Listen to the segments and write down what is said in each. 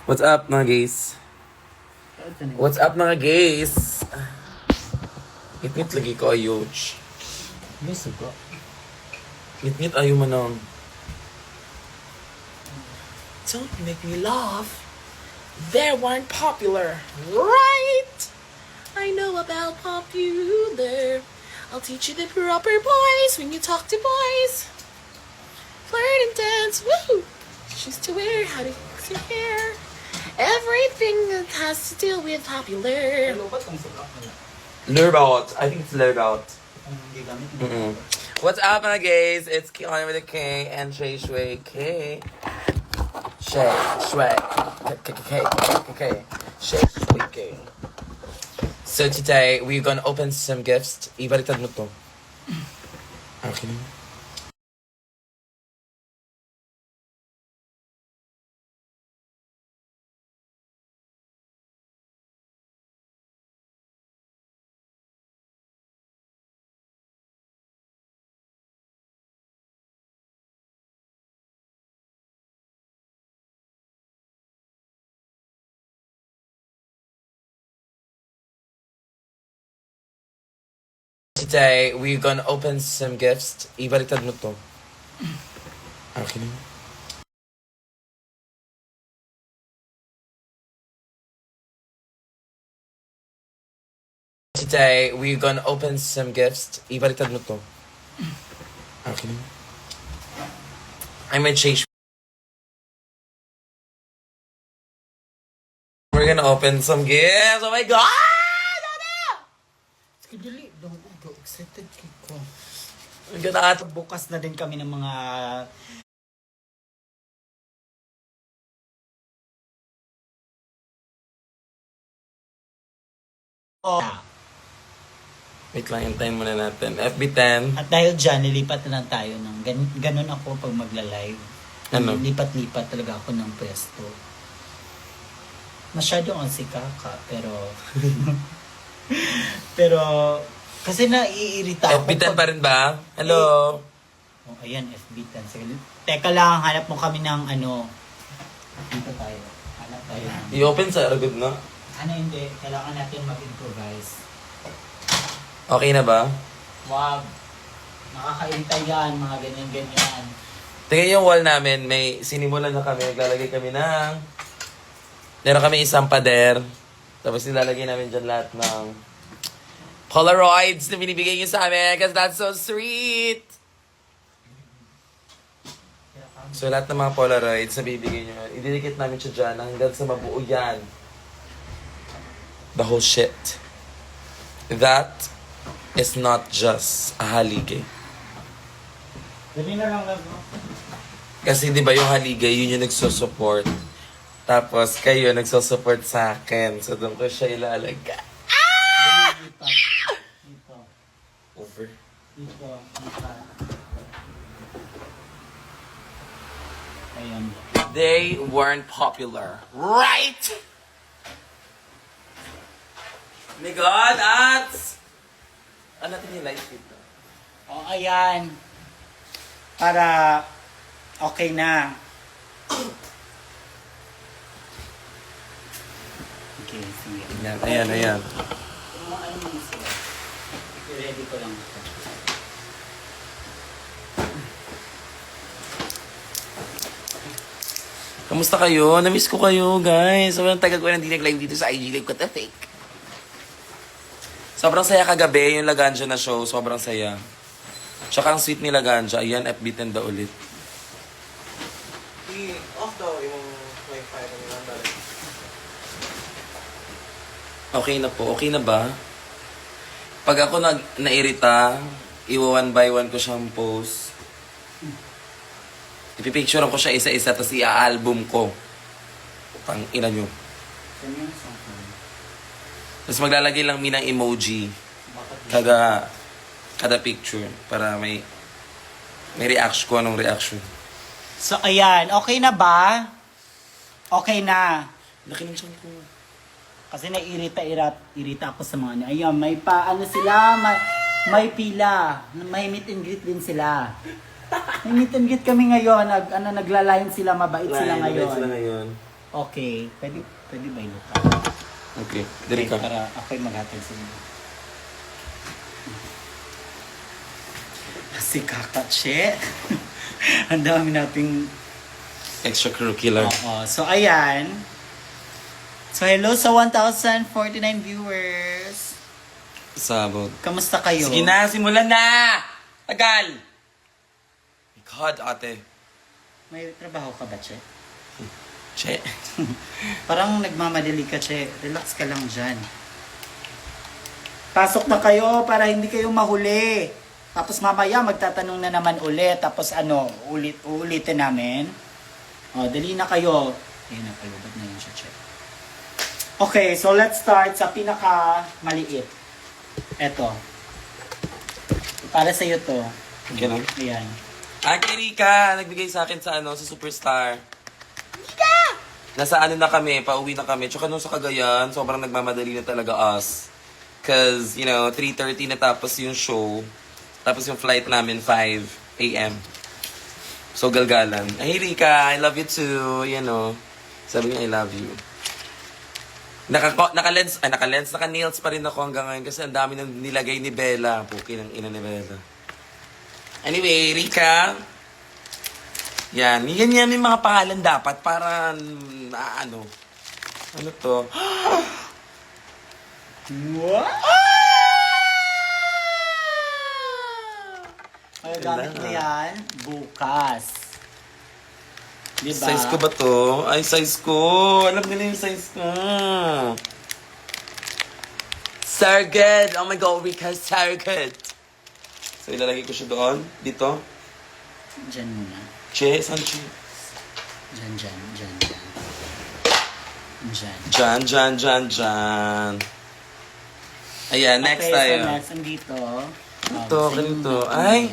What's up mga gays? What's up mga gays? Ngit-ngit lagi ko ayoj. May suga. Ngit-ngit ayaw manang. Don't make me laugh. They weren't popular, right? I know about popular. I'll teach you the proper boys when you talk to boys. Flirt and dance, woo! Choose to wear how to fix your hair. Everything that has to do with popular. Ano ba itong suga nila? Lurbout. I think it's Lurbout. Kung hindi gamit Mm-mm. What's up mga gays? It's Kiana with a K and Shay Shui K. Shay Shui K. Shay Shui K. So today we're gonna open some gifts. Ibaliktad mo to. Okay. Today we're gonna open some gifts. Ibaliktad mo to. Okay. Today we're gonna open some gifts. Ibaliktad mo to. Okay. I'm with Shay. We're gonna open some gifts. Oh my god! Dili, excited ko. Ang ganda. Bukas na din kami ng mga Wait lang, hintayin muna natin. FB10. At dahil dyan, nilipat na lang tayo ng ganun ako pag magla-live. Ano? Lipat-lipat talaga ako ng pwesto. Masyadong ang sikaka, pero pero kasi naiirita ako. FB10 pa rin ba? Hello? Oh, ayan, FB10. Sige. Teka lang, hanap mo kami ng ano. Dito tayo. Hanap tayo ng... I-open sa agad na. Ano hindi, kailangan natin mag-improvise. Okay na ba? Wag. Nakakaintay yan, mga ganyan-ganyan. Tingnan yung wall namin. May sinimulan na kami. Naglalagay kami ng... Meron kami isang pader. Tapos nilalagay namin dyan lahat ng Polaroids na binibigay niyo sa amin because that's so sweet. So lahat ng mga Polaroids na bibigay niyo, ididikit namin siya dyan hanggang sa mabuo yan. The whole shit. That is not just a haligay. Dali na lang lang. Kasi di ba yung haligay, yun yung nagsusupport. Tapos kayo nagsusupport sa akin. So doon ko siya ilalaga. Dito. Dito. Over. Dito. Dito. Ayan. They weren't popular. Right? My God, that's... Ano natin yung light dito? O, ayan. Para okay na. Okay, sige. Ayan, ayan, ayan. Ano mo sila? I-ready ko lang ito. Kamusta kayo? Namiss ko kayo, guys. Sobrang tagal ko na hindi nag-live dito sa IG Live ko to fake. Sobrang saya kagabi yung Laganja na show. Sobrang saya. Tsaka ang sweet ni Laganja. Ayan, FB10 daw ulit. I-off daw yung wifi ng number. Okay na po. Okay na ba? Pag ako nairita, iwa one by one ko siyang post. Ipipicturean ko siya isa-isa, tapos i-album ko. Pang ina nyo. Saan yung song? Tapos maglalagay lang ng emoji. Bakit? Kada picture. Para may reaction ko. Anong reaction? So, ayan. Okay na ba? Okay na. Laki ng tiyan ko. Kasi irita ako sa mga ano. Ayun, may ano sila, may pila. May meet and greet din sila. May meet and greet kami ngayon. Nagla-line sila, mabait sila ngayon. Sila ngayon. Okay. Pwede ba yung luka? Okay, diri ka. Para ako'y maghatid sa inyo. Si Kakache. Ang dami nating... Extracurricular. Oo. So, ayan. So, hello sa 1,049 viewers. Sabog. Kamusta kayo? Sige na, simulan na! Tagal! My God, ate. May trabaho ka ba, Che? Che. Parang nagmamadali ka, Che. Relax ka lang dyan. Pasok na kayo para hindi kayo mahuli. Tapos mamaya magtatanong na naman ulit. Tapos uulitin namin. O, dali na kayo. Ayun na, palubad na yun siya, Che. Okay, so let's start sa pinaka maliit. Eto. Para sa'yo to. Okay lang. Ayan. Ate Rika, nagbigay sa akin sa sa Superstar. Rika! Nasa na kami, pauwi na kami. Tsaka nung sa Cagayan, sobrang nagmamadali na talaga us. Cause, 3:30 na tapos yung show. Tapos yung flight namin, 5 a.m. So, galgalan. Hey Rika, I love you too. Sabi niya, I love you. Naka-nails pa rin ako hanggang ngayon kasi ang dami nang nilagay ni Bella. Puki ng ina ni Bella. Anyway, Rika. Yan yung mga pangalan dapat para, ano to? What? Magagamit mo yan bukas. Diba? Size ko ba to? Ay, size ko. Alam nila yung size ko. So good. Oh my God, Rika, so good. So, ilalagay ko siya doon. Dito. Diyan muna. Che, saan che? Diyan. Dyan. Ayan, next okay, tayo. so next, andito. Ito, ganito. Ay!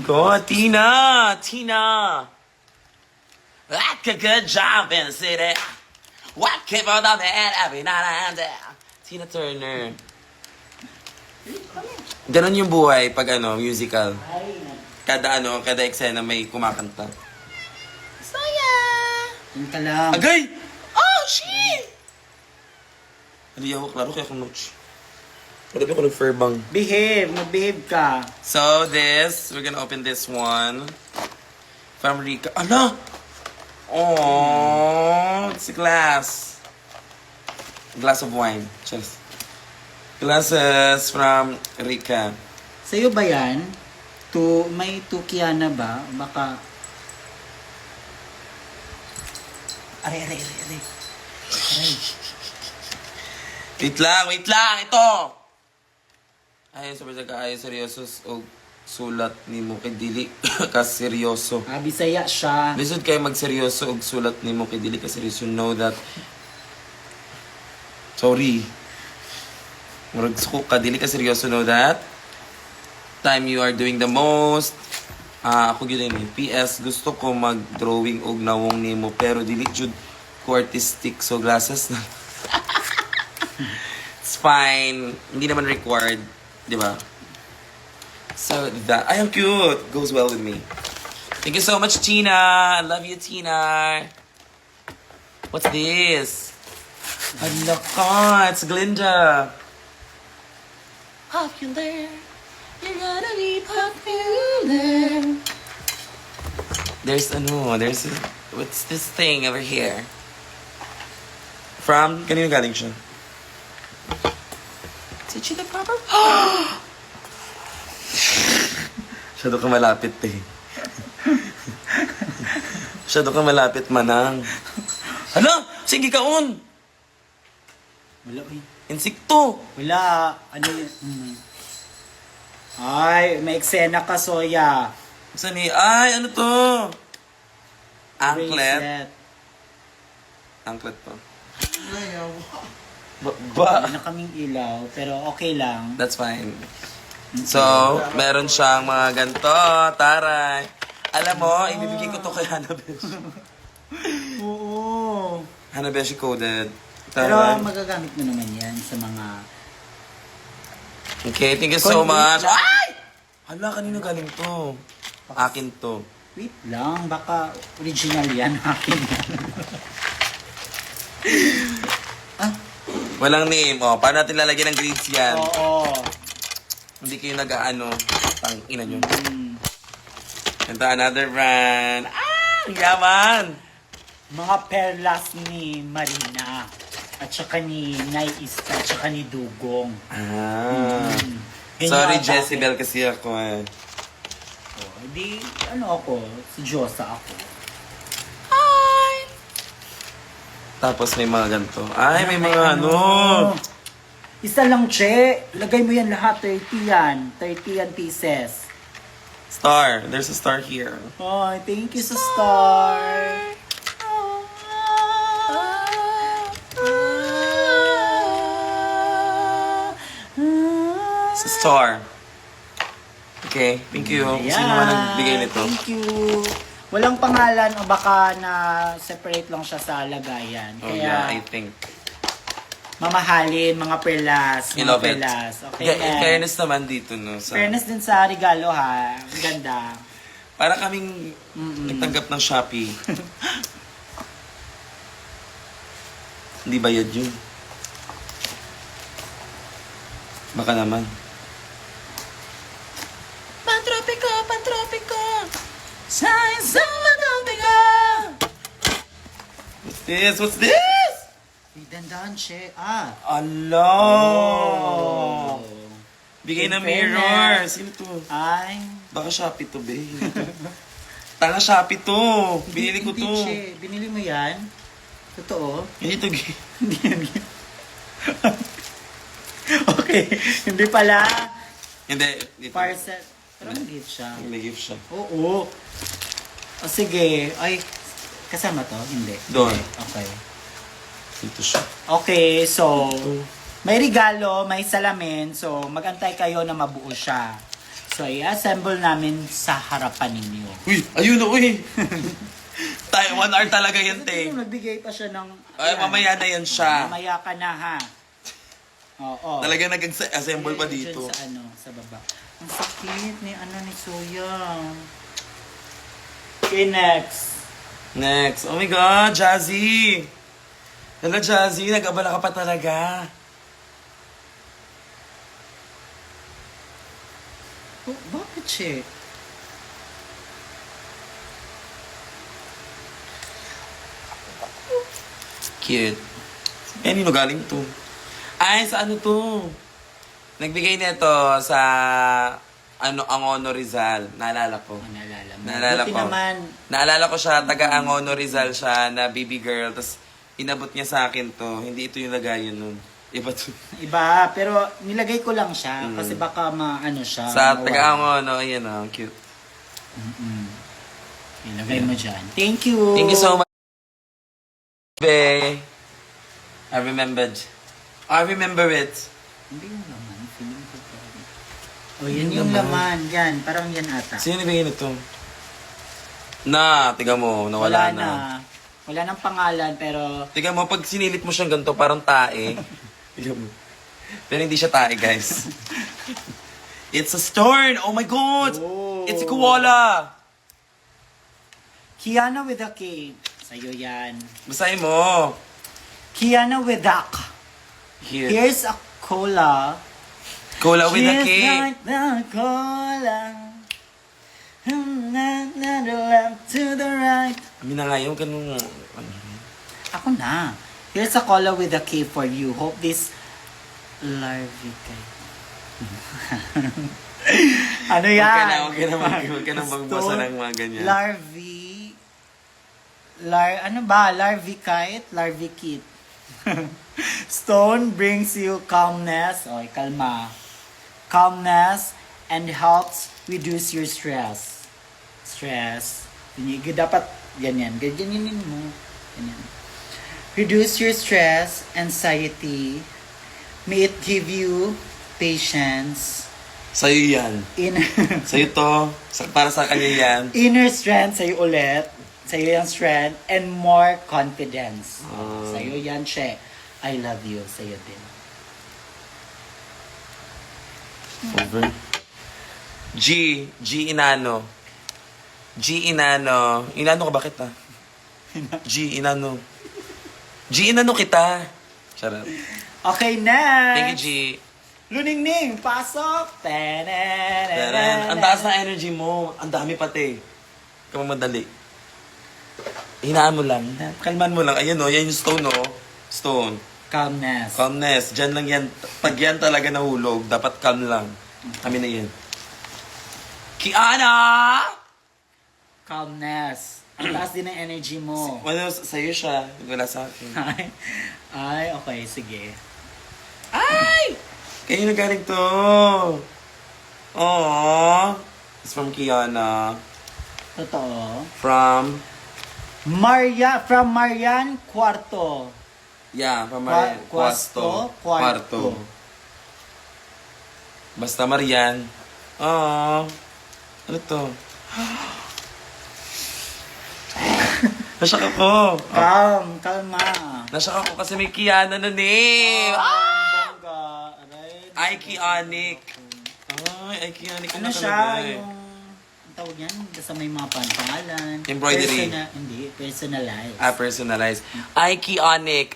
Go, Tina! Like a good job in the city. What keep on the man every night and day. Tina Turner. Ganon yung buhay pag musical. Ay, Kada eksena may kumakanta. yun ka lang. Agay! Oh, shit! Aliyaw, klaro kaya kung notes. Marami ko ng fur bang. Mag-behave ka. So we're gonna open this one. From Rika. Ala! Oh, it's a glass. Glass of wine. Cheers. Glasses from Rika. Sa'yo ba yan? May tukiana ba? Baka... Aray. Wait lang. Ito! Ay, sabi sa kaayos, seryoso o sulat ni mo kay dili ka seryoso. Bisaya siya. Lisod kayo magseryoso og sulat ni mo kay dili ka seryoso. Know that. Sorry. Murag suko ka dili ka seryoso, know that. Time you are doing the most. Ako gyud ni. PS, gusto ko mag-drawing og nawong nimo pero dili jud ko artistic, so glasses na. It's fine. Hindi naman required, di ba? So that, ay, ang cute. Goes well with me. Thank you so much, Tina. I love you, Tina. What's this? Hala ka, it's Glinda. Popular. You're gonna be popular. What's this thing over here? From, kanino galing siya? Did you the proper? Masyado ka malapit eh. Masyado ka malapit, manang. Hala! Sige kaon! Wala eh. Insekto! Wala. Ano yun? Ay, may eksena ka, Soya. Saan eh? Ay, ano to? Anklet. Bracelet. Anklet to. Wala na kaming ilaw, pero okay lang. That's fine. So, meron siyang mga ganito. Taray. Alam mo, ibibigay ko to kay Hanabesh. Oo. Hanabeshi coded. Pero Taray. magagamit mo naman yan sa mga... Okay, thank you so much. Ay! Hala, kanino galing to? Akin to. Wait lang, baka original yan. Akin yan. Walang name. Oh, paano natin lalagyan ng grades yan? Oo. Hindi kayo nag-ano. Tang ina nyo. Mm. Ito, another brand. Ang yaman! Mga perlas ni Marina. At saka ni Nay Ista. At saka ni Dugong. Ganyan Sorry, ata Jezebel, kasi ako eh. Oh, di, ano ako? Si Diyosa ako. Tapos may mga ganito. Ay, may mga ano. Isa lang, Che. Lagay mo yan lahat. 30 yan. 30 yan pieces. Star. There's a star here. Oh, thank you sa star. Sa star. Okay, thank you. Sino man nagbigay nito? Thank you. Walang pangalan o baka na separate lang siya sa lagayan. Oh Kaya yeah, I think. mamahalin, mga perlas. I Mga love it. perlas. Okay, In next. fairness naman dito, no? Sa, Fairness din sa regalo, ha? Ang ganda. para kaming nagtanggap ng Shopee. Hindi bayad yun. Baka naman. Pantropiko, pantropiko. Signs of Madonna. What's this? What's this? May dandan, Che. Ah. Allah! Oh. Bigay In na mirror. fairness. Sino to? Ay. Baka Shopee to, babe. Tanga Shopee to. Binili ko Hindi, to. Che. Binili mo yan? Totoo? Hindi to, gay. Hindi yan. Okay. Hindi pala. Hindi. Dito. Parcel. Pero ang gift siya. May gift siya. Oo. O sige. Ay, kasama to? Hindi. Doon. Okay. Dito siya. Okay, so may regalo, may salamin. So magantay kayo na mabuo siya. So i-assemble namin sa harapan ninyo. Uy! Ayun na, uy! Tayo, 1 hour talaga yan, te. Nagbigay pa siya ng... Ay, Ayan. mamaya na yan siya. Mamaya ka na, ha? Oo. Talaga nag-assemble pa Dyan dito. Sa ano, sa baba. Ang sakit ni Soya. Okay, next. Next. Oh my God, Jazzy! Hala, Jazzy, nag-abala ka pa talaga. Oh, bakit siya? Cute. Eh, nino galing to? Ay, sa ano to? Nagbigay nito sa Angono Rizal. Naalala ko. Naalala mo. Naalala Buti ko. naman. Naalala ko siya, taga Angono Rizal siya na baby girl. Tapos inabot niya sa akin to. Hindi ito yung lagayan nun. Iba to. Iba, pero nilagay ko lang siya kasi baka maano siya. Sa mawala. taga Angono, ayan o, cute. Ilagay mo dyan. Thank you. Thank you so much. Babe. I remembered. I remember it. Hindi yung laman. Feeling ko pa. O, yan yung laman. Yan. Parang yan ata. Sino nabigay nito? Na, tiga mo, nawala na. Wala nang pangalan, pero... Tiga mo, pag sinilip mo siyang ganito, parang tae. Tiga mo. Pero hindi siya tae, guys. It's a storm! Oh my God! Oh. It's a koala! Kiana with a K. Sa'yo yan. Basahin mo. Kiana with a K. Here. Here's a cola. Cola with a K. She's like the cola. Another left to the right. Amin na nga yun, ganun. Ako na. Here's a cola with a K for you. Hope this larvae kay. Ano yan? Huwag ka na magbasa ng mga ganyan. Larvae. Ano ba? Larvae kite? Larvae kit. Stone brings you calmness. Oy, kalma. Calmness and helps reduce your stress. Stress. Dapat ganyan. Ganyan mo. Ganyan. Reduce your stress, anxiety. May it give you patience. Sa'yo yan. Sa'yo to. Para sa kanya yan. Inner strength, sa'yo ulit. Sa'yo yung strength. And more confidence. Sa'yo yan, Che. I love you. Sa'yo din. Over. G Inano. G. Inano. Inano ka bakit ah? G. Inano. G. Inano kita. Charot. Okay, next. Thank you, G. Luningning, pasok. Taran. Ang taas na energy mo. Ang dami pati. Kung madali. Hinaan mo lang. Kalman mo lang. Ayan o, yan yung stone o. Stone. Calmness. Calmness. Diyan lang yan. Pag yan talaga nahulog, dapat calm lang. Kami na yan. Kiana! Calmness. Ang taas din ng energy mo. Ano, sa'yo siya. Wala sa akin. Ay, okay, sige. Ay! Kaya na galing to. Aww. It's from Kiana. Totoo. From Marian Cuarto. Yeah, from Marian. Cuarto. Basta Marian. Aww. Ano to? Nasyak ako. Kalma. Nasyak ako kasi may Kiana na name. Bongga. Aray. Iconic. Ay, Iconic Ano na siya? talaga eh. Yung ang tawag yan? Basta may mga pangalan. Embroidery. Hindi, personalized. Personalized. Iconic.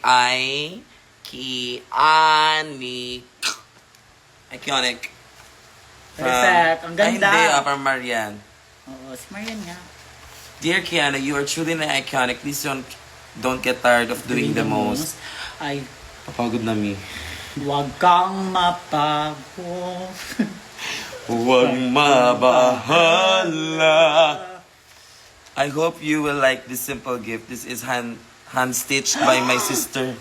Iconic. Perfect. Ang ganda. Ay, hindi. From Marian. Oo, si Marian nga. Dear Kiana, you are truly an iconic. Please don't get tired of doing the most. Ay, Papagod na mi. huwag kang mapago. Huwag mabahala. I hope you will like this simple gift. This is hand-stitched by my sister.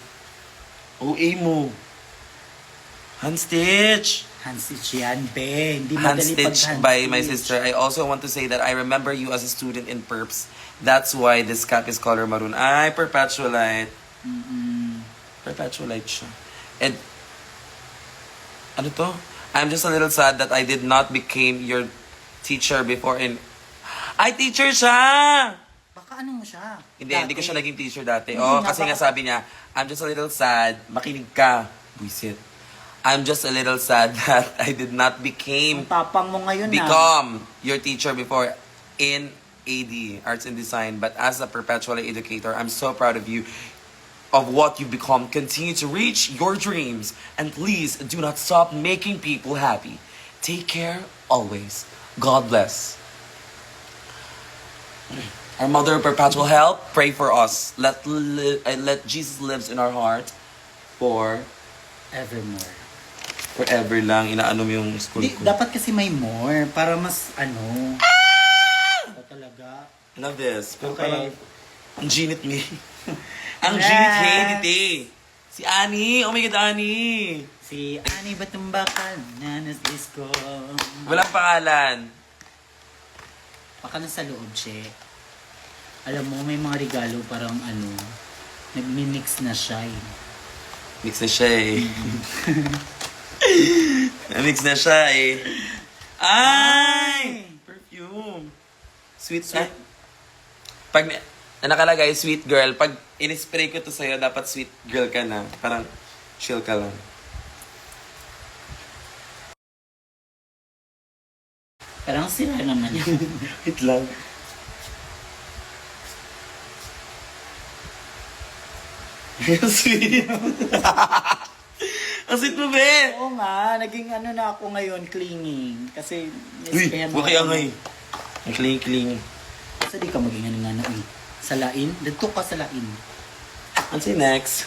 OA mo. Hand-stitch. Hand-stitch yan, be. Hindi madali Hand-stitched by my sister. I also want to say that I remember you as a student in Perps. That's why this cap is color maroon. Ay, Perpetualite. Perpetualite siya. And, ano to? I'm just a little sad that I did not became your teacher before in... Ay, teacher siya! Baka ano mo siya? Hindi ko siya naging teacher dati. Hindi Oh, nga, kasi nga baka- sabi niya, I'm just a little sad. Makinig ka. Buisit. I'm just a little sad that I did not Ang become tapang mo ngayon your teacher before in AD, Arts and Design. But as a perpetual educator, I'm so proud of you, of what you've become. Continue to reach your dreams. And please do not stop making people happy. Take care always. God bless. Our Mother of Perpetual Help, pray for us. Let Jesus lives in our heart for Evermore. forever lang. Inaano mo yung school Di, ko. dapat kasi may more para mas ano. Talaga. Love this. Pero Okay. parang, ang ginit me. Ang Yes. ginit Henity. Si Annie. Oh my God, Annie. Si Ani Batumbakal, Nanas Disco. Walang pangalan. Baka nasa loob siya. Alam mo, may mga regalo parang ano, nagmi-mix na siya eh. Mix na siya eh. Mix na siya eh. Ay! Perfume. Sweet. Pag nakalagay, sweet girl. Pag in-spray ko to sa'yo, dapat sweet girl ka na. Parang chill ka lang. Parang sila naman yun. Wait lang. Sweet. Ang sweet mo, be! Oo nga, naging ano na ako ngayon, clinging. Kasi, Uy, kaya huwag kaya ngay. Ang clingy-clingy. Kasi di ka maging ano nga na eh. Sa lain, dito ka sa lain. Ano si next?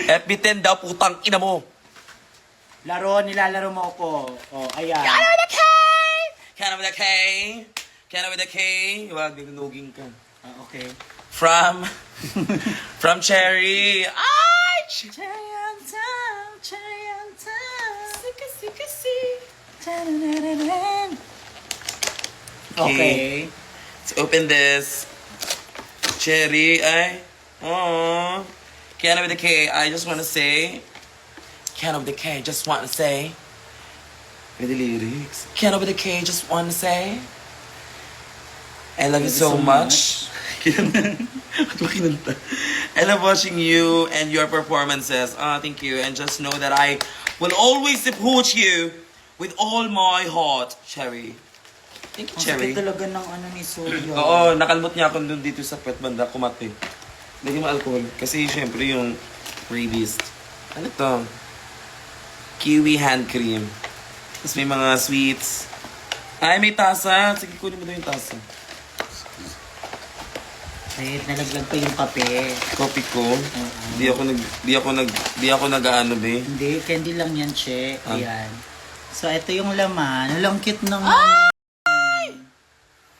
FB10 daw, putang ina mo. Laro, nilalaro mo ako. Oh, ayan. Can with a K! Can with a K! Can with a K! Wag, dinunugin ka. Ah, okay. From Cherry. Ay! Chayang Town, Chayang Town. Sika, sika, si. Okay. Let's open this. Cherry, ay. Aww. Can with a K, I just want to say. Can with a K, just want to say. With the lyrics. Can with a K, just want to say. I love you so much. I love watching you and your performances. Thank you. And just know that I will always support you with all my heart, Cherry. Thank you, Ang Cherry. sakit talaga ng ano ni Soya. Oo, nakalmot niya ako dun dito sa pet banda, kumate. Lagi mo alcohol. Kasi syempre yung rabies. Ano to? Kiwi hand cream. Tapos may mga sweets. Ay, may tasa. Sige, kunin mo daw yung tasa. Ay, nalaglag pa yung kape. Kopi ko. Di ako nag-ano, be. Hindi, candy lang yan, che. Ah. Ayan. So, ito yung laman. Ang cute ng...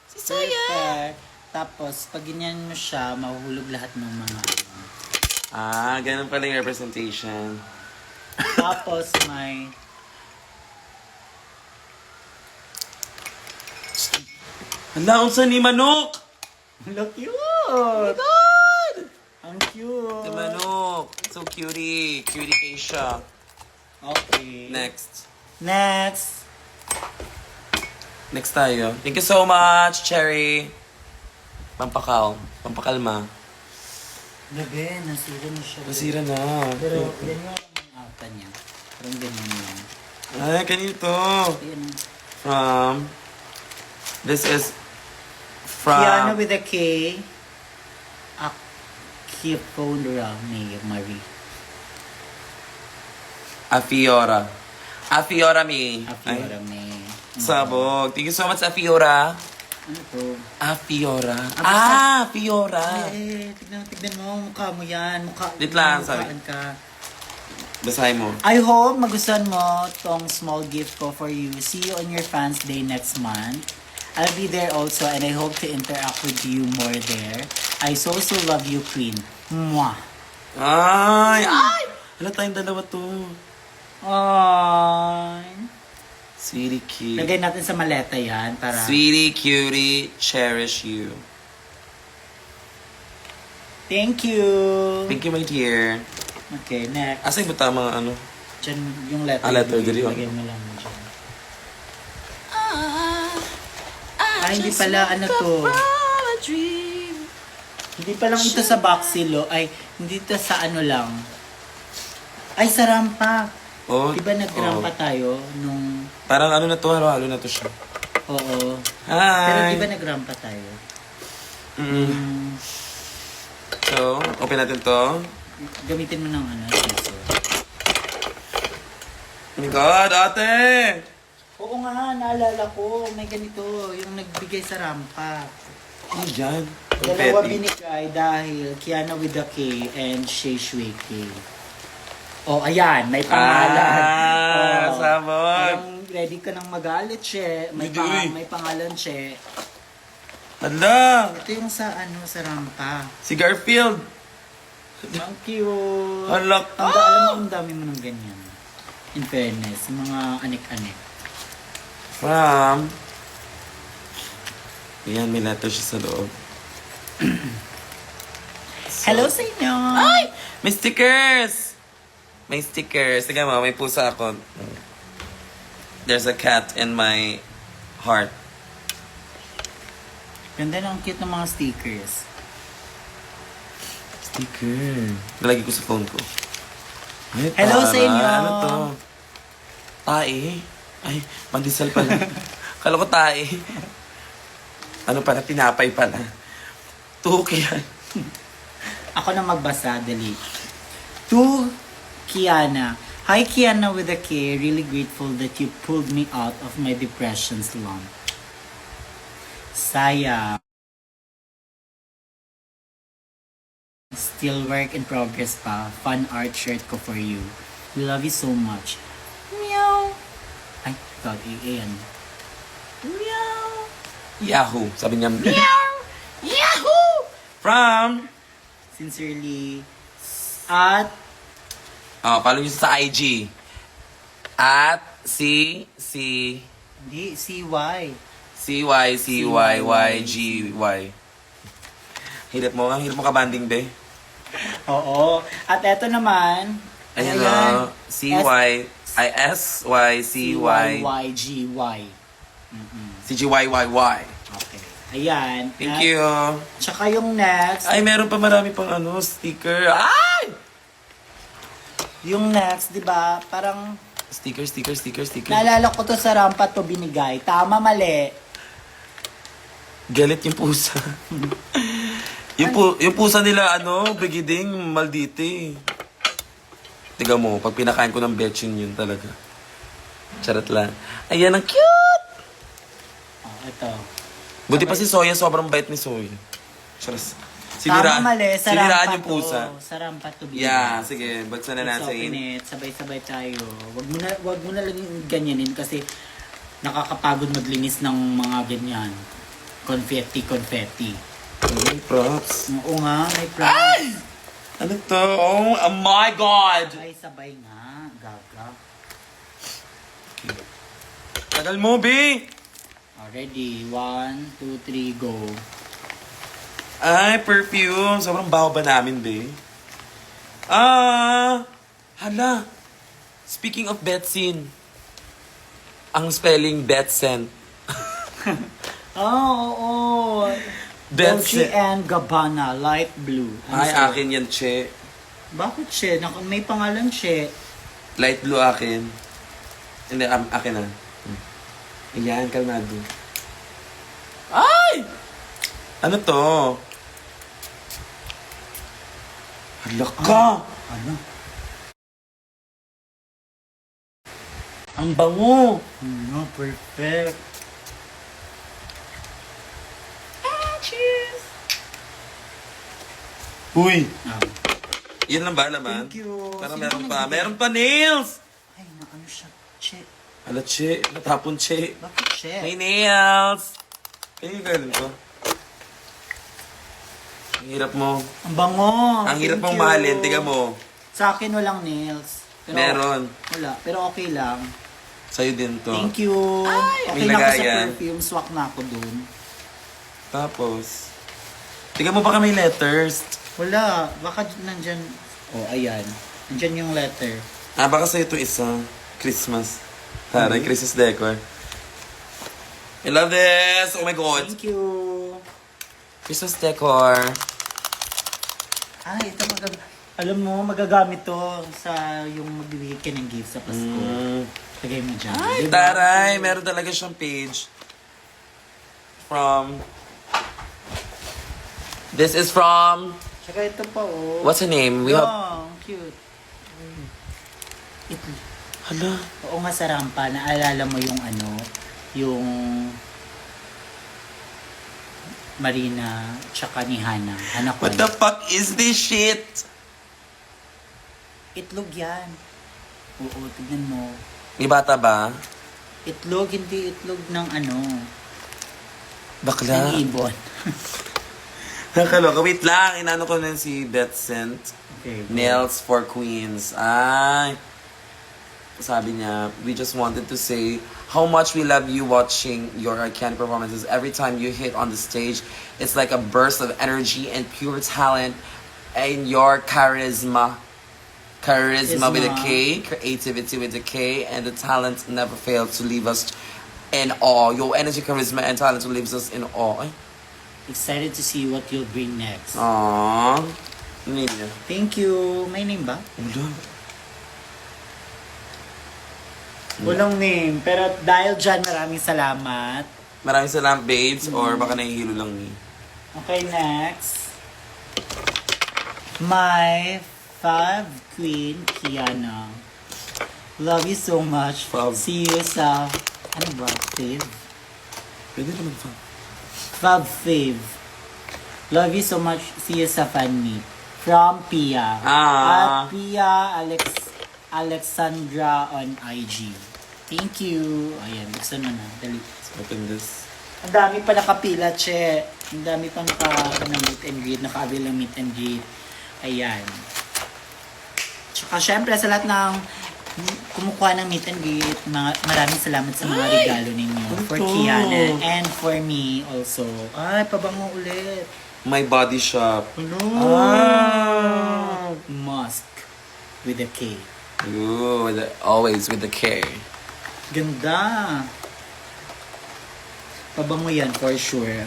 Si Soya! Perfect. Tapos, pag ganyan mo siya, mahuhulog lahat ng mga ano. Ah, ganun pala yung representation. Tapos, may... Hala, unsa ni manok? Look cute! God! Ang cute! Si manok. So cutie. Cutie Asia. Okay. Next. Next! Next tayo. Thank you so much, Cherry. Pampakaw. Pampakalma. Gabi, nasira na siya. Nasira na. Pero, yan yung ata niya. Parang ganyan yan. Ay, kanito. Ayan. From... This is Kiana from... with a K. Akipondra ni Marie. Afiora. Afiora me. Afiora Ay, May. sabog. Thank you so much, Afiora. Ano to? Afiora. Ah, Afiora. Eh, tignan mo, mukha mo yan. Wait lang, sorry. mukhaan ka. Basahin mo. I hope magustuhan mo tong small gift ko for you. See you on your fans day next month. I'll be there also and I hope to interact with you more there. I so love you, Queen. Mwah! Ay! Ay! Wala tayong dalawa to. Ay. Sweetie cute. Lagay natin sa maleta yan para... Sweetie cutie, cherish you. Thank you! Thank you, my dear. Okay, next. Asa yung tamang ano? Diyan yung letter. Ah, letter, dali, oh. Lagay mo lang dyan. I hindi just pala, woke ano up to? from a dream. Hindi pa lang ito sa Baxilo. Ay, hindi ito sa ano lang. Ay, sa rampa. Oh, Diba nagrampa oh. tayo nung... Parang ano na to, halo-halo na to siya. Oo. Hi! Pero diba nagrampa tayo? Mm. So, open natin to. Gamitin mo ng ano, scissor. Oh my God, ate! Oo nga, naalala ko. May ganito, yung nagbigay sa rampa. Ano dyan? Dalawa Confetti. binigay dahil Kiana with a K and Shay Shui K. Oh, ayan, may pangalan. Ah, Oh, sabog. parang ready ka nang magalit, Che. May, Hindi, uy. may pangalan, Che. Hala! Ito yung sa ano, sa rampa. Si Garfield! Ang cute. Hala! Alam mo, ang dami mo ng ganyan. In fairness, yung mga anik-anik. From... Ayan, may letter siya sa loob. Hello sa inyo! Ay! May stickers! May stickers. Tignan mo, may pusa ako. There's a cat in my heart. Ganda ng cute ng mga stickers. Sticker. Nalagay ko sa phone ko. Ay, Hello tara. sa inyo. Ano to? Tae? Ay, pandesal pala. Kala ko tae. Ano pala? Tinapay pala. Tuki yan. Ako na magbasa, dali. To Kiana. Hi Kiana with a K. Really grateful that you pulled me out of my depression slump. Saya. Still work in progress pa. Fun art shirt ko for you. We love you so much. Meow. Ay, God, iyan. Meow. Yahoo! Sabi niya, meow! Yahoo! From... Sincerely. At Oh, follow niyo sa IG. At hindi, CY. CYCYYGY. Hirap mo ka-banding, be. Oo. At eto naman. Ayan o. CYCY. CYYGY. CGYYY. Okay. Ayan. Thank At you. Tsaka yung next. Ay, meron pa marami pang sticker. Ay! Yung next, di ba? Parang Sticker, sticker, sticker, sticker. Naalala ko to sa rampa to binigay. Tama, mali. Galit yung pusa. yung pusa nila, Brigiding, maldite. Tiga mo, pag pinakain ko ng betchin yun talaga. Charot lang. Ayan, ang cute! Oh, ito. Buti pa si Soya, sobrang bait ni Soya. Charas. Tama, mali. Sa siniraan rampa yung pusa. to. Sa rampa to binigay. Yeah, sige, bagsan na Let's open natin. it. Sabay-sabay tayo. Wag mo na lang ganyanin kasi nakakapagod maglinis ng mga ganyan. Confetti. Props. Oo nga, may props. Ano to? Oh my God! Ay, sabay nga. Gaga. Tagal mo, B! Ready? 1, 2, 3, go. Ay, perfume. Sobrang baho ba namin, B? Hala. Speaking of Betsin. Ang spelling Betsen. Oo. Betsin. Dolce and Gabbana, light blue. Ay, akin yan, Che. Bakit Che? May pangalan Che. Light blue akin. Hindi, akin na. Ayan, kalmado. Ay! Ano to? Hala ka! Ano? Ang bango! No, perfect. Cheers! Uy! Ah. Yan lang ba naman? Thank you. Parang Sino meron ba pa. nagbigay? Meron pa nails! Ay, ano siya? Che. Hala, Che. Natapon, Che. Bakit Che? May nails! Kaya ganun ko. Ang hirap mo. Ang bango. Ang hirap Thank mong you. mahalin. Tiga mo. Sa akin walang nails. Pero, Meron. Wala. Pero okay lang. Sa'yo din to. Thank you. Okay May na ako sa lagayan. perfume. Swak na ako dun. Tapos, tiga mo baka may letters. Wala. Baka nandyan. Oh, ayan. Nandyan yung letter. Baka sa'yo ito isa. Christmas. Taray, Christmas decor. I love this! Oh my God! Thank you. Christmas decor. Ay, ito alam mo, magagamit to sa yung magbibigay ka ng gift sa Pasko. Lagay mo dyan. Ay, Diba? taray! Meron talaga siyang page. From... This is from... Tsaka ito pa, oh. What's her name? We have... Long, cute. Ito. Hala. Oo nga sa rampa, naalala mo yung yung Marina tsaka ni Hana. Hana ko. What the fuck is this shit? Itlog yan. Oo, tignan mo. May bata ba? Itlog, hindi itlog ng Bakla. ng ibon. Nakaloka. Wait lang. Inano ko na si Beth sent. Okay. Nails for Queens. Ay. Sabi niya, we just wanted to say how much we love you watching your Arcane performances. Every time you hit on the stage, it's like a burst of energy and pure talent and your charisma. Charisma with a K, creativity with a K, and the talent never fails to leave us in awe. Your energy, charisma, and talent leaves us in awe. Ay. Excited to see what you'll bring next. Aww. Ano niya? Thank you. May name ba? Ulo. Walang name. Pero dahil dyan, maraming salamat. Maraming salamat, babes. Or baka nahihilo lang ni. Okay, next. My Fab Queen, Kiana. Love you so much. Fab. See you sa... Ano ba? Fave? Pwede naman pa. Fab Fave. Love you so much. See you sa fan meet. From Pia. At Pia Alexandra on IG. Thank you. Ayan, buksan mo na. Dali. Open this. Ang dami pa nakapila, che. Ang dami pa naka-meet and greet. Naka-avail ng meet and greet. Ayan. Tsaka syempre sa lahat ng kumukuha ng meet and greet, maraming salamat sa mga regalo ninyo. For to? Kiana and for me also. Ay, pabango ulit. My Body Shop. Hello. Musk with a K. Ooh, always with the K. Ganda. Pabango yan for sure.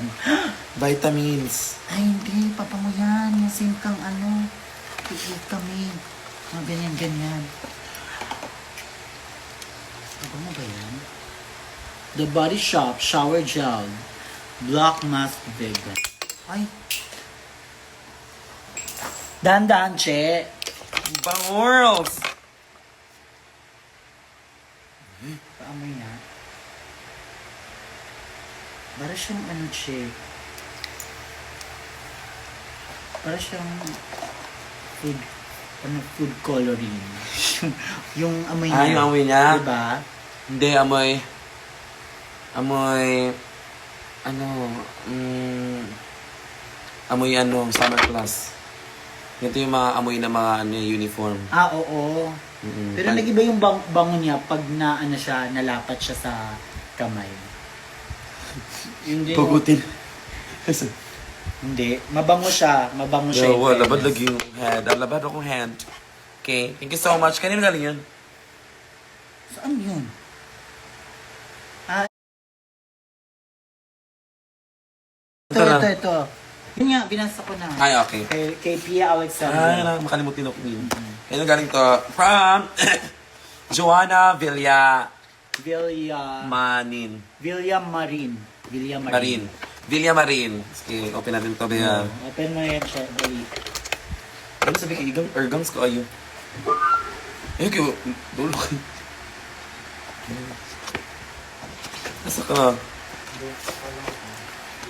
Vitamins. Ay, hindi. Pabango yan. Yung same kang Pigil kami. Mga ganyan-ganyan. Tama ba yan? The Body Shop Shower Gel Black Mask Vegan. Ay. Dahan-dahan, che. Bangorls! Paamoy na. Para siyang ano, che. Para siyang food coloring. yung amoy niya. Ay, yung amoy niya? Diba? Hindi, amoy summer class. Ito yung mga amoy na mga uniform. Ah, oo. Mm-mm. Pero nag-iba yung bango niya pag nalapat siya sa kamay. Hindi. Pugutin. Hindi. Mabango siya. Mabango siya. Yo, in labad fairness. lagi yung head. Labad akong hand. Okay, thank you so much. Kanino galing yun? Saan yun? Ah. Ito. Yun nga, binasa ko na. Ay, okay. Kay Pia Ay, Alexander. makalimutin ako yun. Kanino galing to? From Joanna Marin. Marin. Marin. Villa Marin. Okay, open natin to. Bea. Open mo yan siya. Dali. Ano sabi kay Igang? Ergangs ko ayo. Ayun kayo. Dulo kayo. Nasa ka?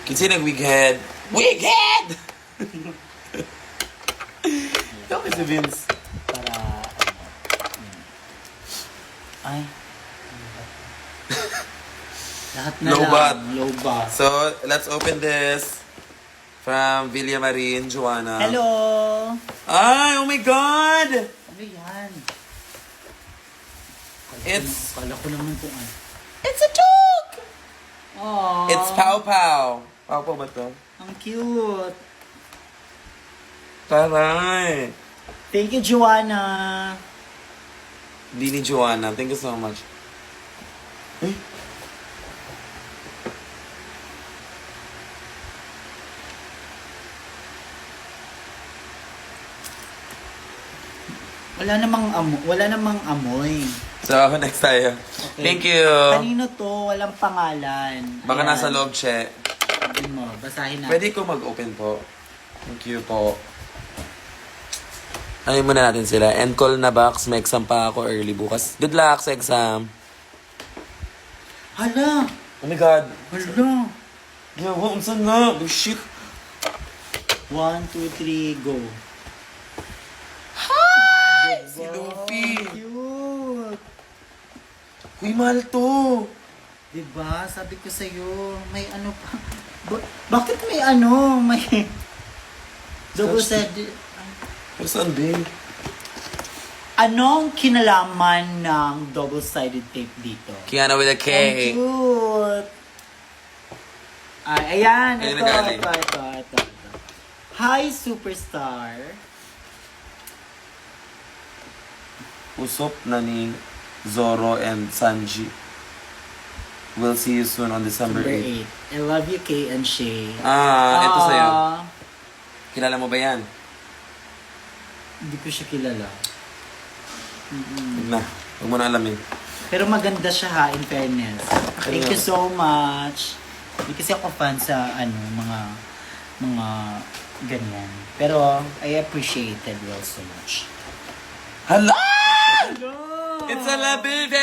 Kinsi nag-wighead. Wighead! Okay si Vince. Para, Ay. Lahat na Low lang. bat. Low bat. So, let's open this. From Villa Marin, Joanna. Hello! Ay, oh my God! Ano yan? It's- Kala ko naman kung ano. It's a dog! Aww. It's Pow Pow. Pow Pow ba to? Ang cute. Taray. Thank you, Joanna. Dini Joanna, thank you so much. Eh? Wala namang amoy. So, next tayo. Okay. Thank you. Kanino to? Walang pangalan. Baka Ayan. nasa loob siya. Sabi mo, basahin natin. Pwede ko mag-open po. Thank you po. Ayun muna natin sila. End call na box. May exam pa ako early bukas. Good luck sa exam. Hala! Oh my God. Hala! Yawa, unsan na? Oh, shit. 1, 2, 3, go. Hi! Si Luffy. Cute! Uy, mahal to. Diba? Sabi ko sa'yo, may ano pa. Bakit may ano? May... Double said... Pero saan, babe? Anong kinalaman ng double-sided tape dito? Kiana with a K. Ang cute! Ay, ayan. Ayun Ito. na galing. Hi, superstar. Usop na ni Zoro and Sanji. We'll see you soon on December Number 8. 8. I love you, Kay and Shay. Ito sa'yo. Ah, Kilala mo ba yan? Hindi ko siya kilala. Huwag na. Huwag mo na alamin. Pero maganda siya ha, in fairness. Thank you so much. Hindi kasi ako fan sa mga ganyan. Pero I appreciated well so much. Hala! It's a Labubu!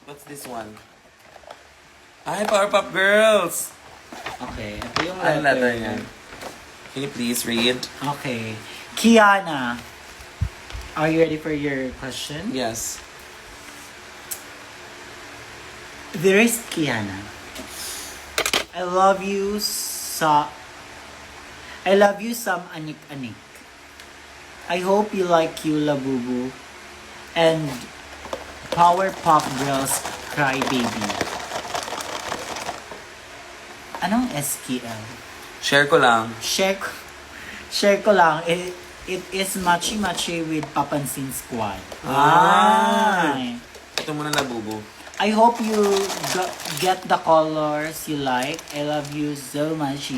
What's this one? Ay, Powerpuff Girls! Okay, ito yung Ano letter letter. yan? Can you please read? Okay. Kiana, are you ready for your question? Yes. There is Kiana. I love you some anik-anik. I hope you like you Labubu and Powerpuff Girls Cry Baby. Anong SKL? Share ko lang. Share ko lang. It is Machi with Papansin Squad. Ah. Ay. Ito muna Labubu. I hope you get the colors you like. I love you so much.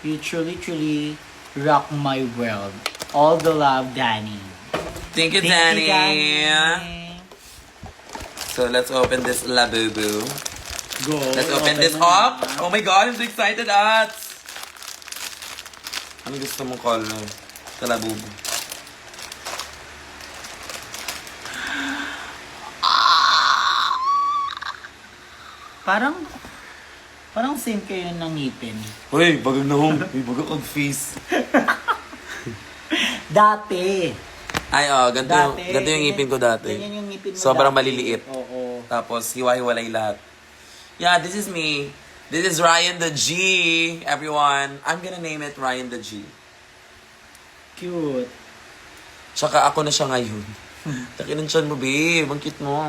You truly rock my world. All the love, Danny. Thank you, Thank Danny. you, Danny. So, let's open this labubu. Go. Let's open this mo na. up. Oh my God, I'm so excited, Ats! Ano gusto mong color? Sa labubu. Parang same kayo ng ngipin. Uy, bagag na hong. May bagag ang face. Dati. Ay, ganito, ganito yung ngipin ko dati. Ganyan yung ngipin mo Sobrang dati. maliliit. Oo. Tapos, hiwa-hiwalay lahat. Yeah, this is me. This is Ryan the G, everyone. I'm gonna name it Ryan the G. Cute. Tsaka ako na siya ngayon. Takinan siya mo, babe. Ang cute mo.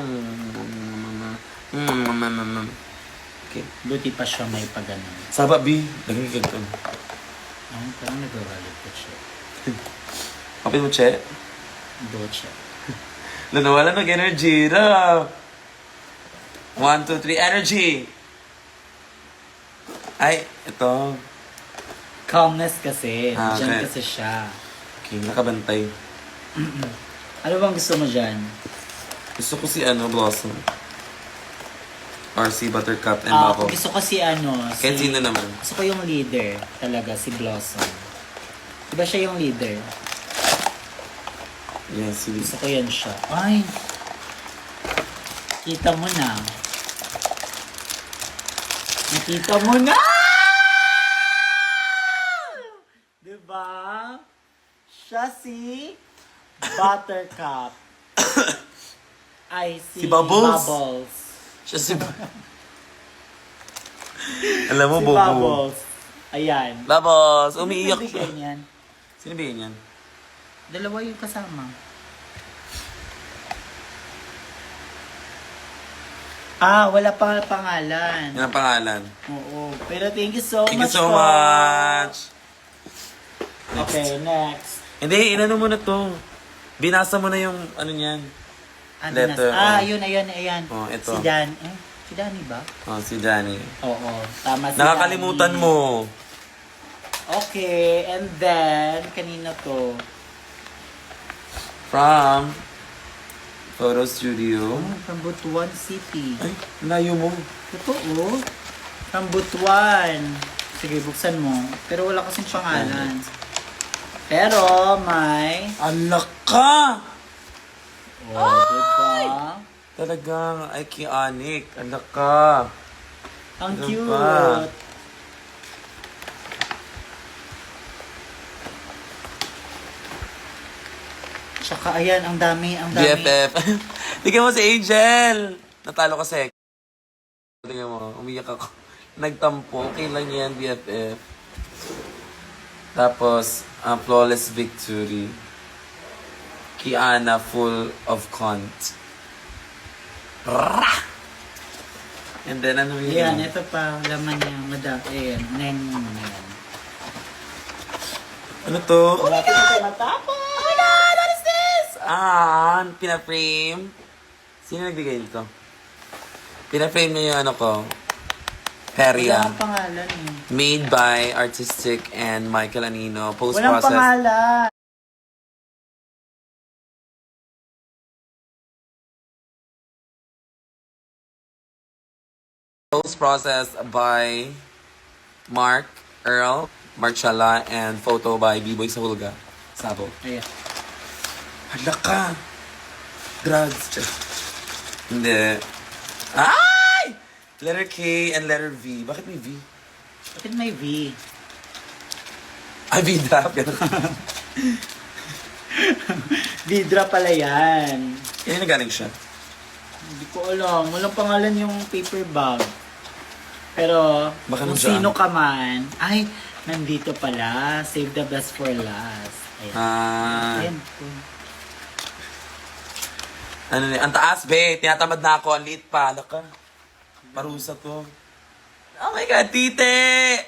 Okay. Buti pa siya may pagano. Saba, B. Laging ganito. Ay, parang nagagalit pa siya. Kapit mo, Che. Docha. Nawala ng energy. 1, 2, 3, energy! Ay, ito. Calmness kasi. Ah, Diyan okay. kasi siya. Okay, nakabantay. Ano bang gusto mo dyan? Gusto ko si Blossom. Or si Buttercup and Ah, Bubble. gusto ko si Kahit sino naman. Gusto ko yung leader talaga, si Blossom. Diba siya yung leader? Yes, si Gusto ko yan siya. Ay! Kita mo na. Nakita mo na! Diba? Siya si Buttercup. Ay, Si Bubbles. Bubbles. Siya si... Alam mo, Si Bobo. Bubbles. Ayan. Bubbles, umiiyak Sino siya. nagbigay niyan? Sino ba yan? Dalawa yung kasama. Wala pa pangalan. Yan ang pangalan. Oo. Pero thank you so Thank you much so po. much. Okay, next. Hindi, inano mo na to. Binasa mo na yung ano niyan. Letter, Yun, ayan. Oh, ito. Si Dan. Si Danny ba? Oh, si Danny. Oo, tama si Nakakalimutan Danny. mo. Okay, and then, kanina to. From Photo Studio. From Butuan City. Ay, layo mo. Totoo. From Butuan. Sige, buksan mo. Pero wala kasing pangalan. Pero may... Alak ka! Oh, diba? Talagang iconic. Alak ka. Ang Ano cute. ba? Tsaka ayan, ang dami. BFF. Tingnan mo si Angel. Natalo kasi. Tingnan mo, umiyak ako. Nagtampo. Okay lang yan, BFF. Tapos, flawless victory. Kiana, full of cunt. Rah! And then, ano yun? Ayan, ito pa, laman niya. Ayan, unahin mo muna yan. Ano to? Malapit na tayo matapos! Oh my God! What is this? Pina-frame. Sino nagbigay dito? Pina-frame niya yung ano ko. Wala Peria. ang pangalan eh. Made by Artistic and Michael Anino. Walang Post-process. pangalan. Post-processed by Mark Earl, Marcella, and photo by B-Boy Sahulga. Sabo. Ayan. Hala ka! Drugs. Hindi. Ay! Letter K and letter V. Bakit may V? Bakit may V? Ay, V-drop. Vidra pala yan. Kaya na galing siya. Hindi ko alam. Walang pangalan yung paper bag. Pero, Baka kung nandiyan. sino ka man, ay, nandito pala. Save the best for last. Ayan. Ayan po. Ano na, ang taas, be. Tinatamad na ako. Ang liit pa. Hala ka. Parusa to. Oh my God, tite!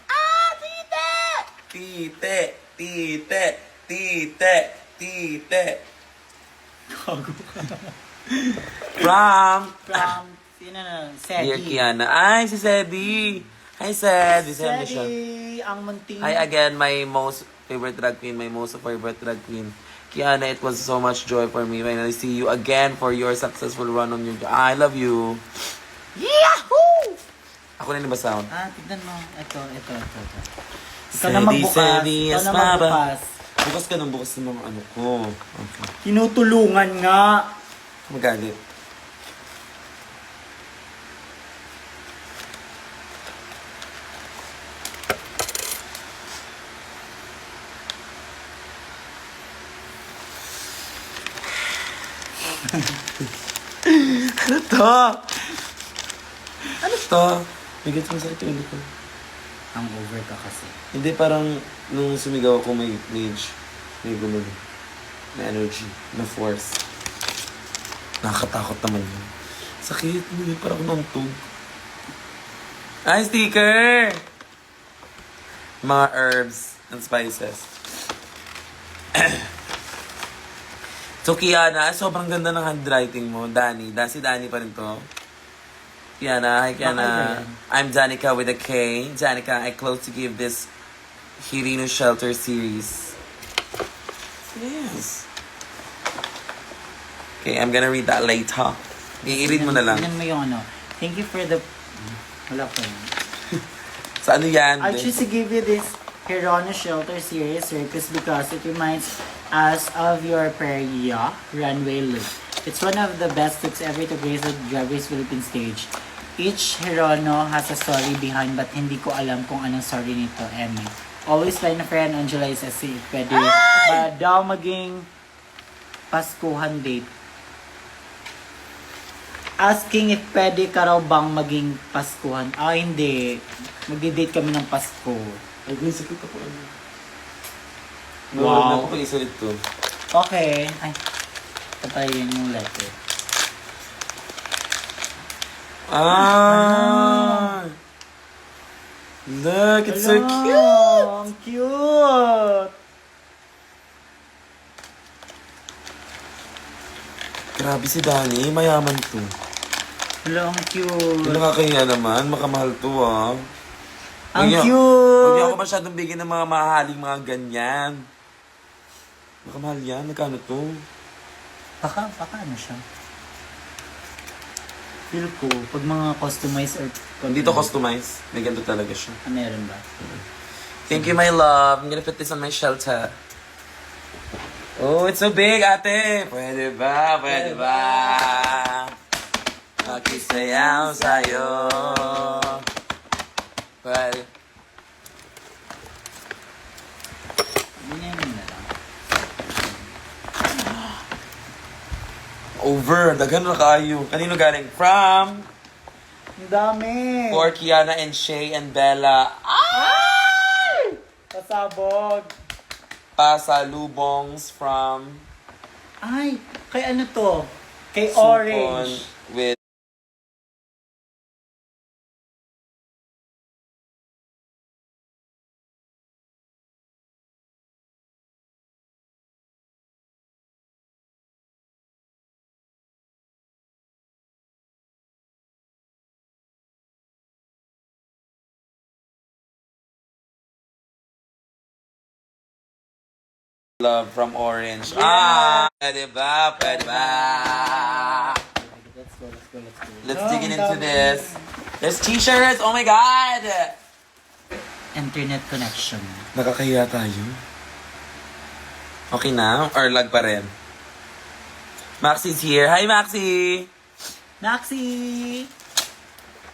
Tite! Tite! Tite! Tite! Tite! Gago ka. From From, sino na? Dear Sedi. Kiana. Ay, si Sedi. Hi, Sed. Sedi siya. Sedi, ang munting. Hi again, my most favorite drag queen, my most favorite drag queen, Kiana, it was so much joy for me when I see you again for your successful run on your... I love you. Yahoo! Ako na yung sound. Tignan mo. Ito. Ikaw na Steady, magbukas. steady, Ikaw as na maba. magbukas. Bukas ka ng bukas ng mga ano ko. Okay. Tinutulungan nga. Magalit. Ano to? Ano to? Bigat mo sa ito ulit ko. Ang over ka kasi. Hindi, parang nung sumigaw ako may gumano. Na energy, na force. Nakakatakot naman yun. Sakit mo yun, parang nantog. Ay, sticker! Mga herbs and spices. So, Kiana, sobrang ganda ng handwriting mo. Si Danny pa rin to. Kiana, hi Kiana. I'm Danica with a K. Danica, I close to give this Hirino Shelter series. Yes. Okay, I'm gonna read that later. I-read mo na lang. Tignan mo yung ano. Thank you for the... Wala pa yun. Sa ano yan? I choose to give you this Hirono Shelter series circus because it reminds us of your Peria runway look. It's one of the best looks ever to grace the Drag Race Philippines stage. Each Hirono has a story behind but hindi ko alam kung anong story nito, Emmy. Always find a friend, Angela is a si pwede ba daw maging Paskuhan date. Asking if pwede ka raw bang maging Paskuhan. Hindi. Magdi-date kami ng Pasko. Ay, sakit ako. Wow. Ako pa-isa ito. Okay. Ay, patayin yung letter. Look, it's so Hello, cute! Ang cute! Grabe si Danny, mayaman to. Hello, ang cute. Nakakahiya naman, makamahal to Ang Huwag cute! niyo ako masyadong bigyan ng mga mahaling mga ganyan. Makamahal yan, magkano to? Baka ano siya? Feel ko, pag mga customized or... Hindi to customized, may ganito talaga siya. Meron ba? Thank you, my love. I'm gonna put this on my shelter. Oh, it's so big, ate! Pwede ba? Pwede ba? Makisayaw sa'yo. Pwede. Ganyan na lang. Over, daghan na kayo. Kanino galing? From Ang dami! for Kiana and Shay and Bella. Pasabog! Pasalubongs from Ay, kay ano to? Kay Supon Orange. with love from Orange. Yeah. Pwede ba? Pwede ba? Let's go. Let's dig into this. There's t-shirts! Oh my God! Internet connection. Nakakahiya tayo. Okay na? Or lag pa rin? Maxi's here. Hi, Maxi! Maxi!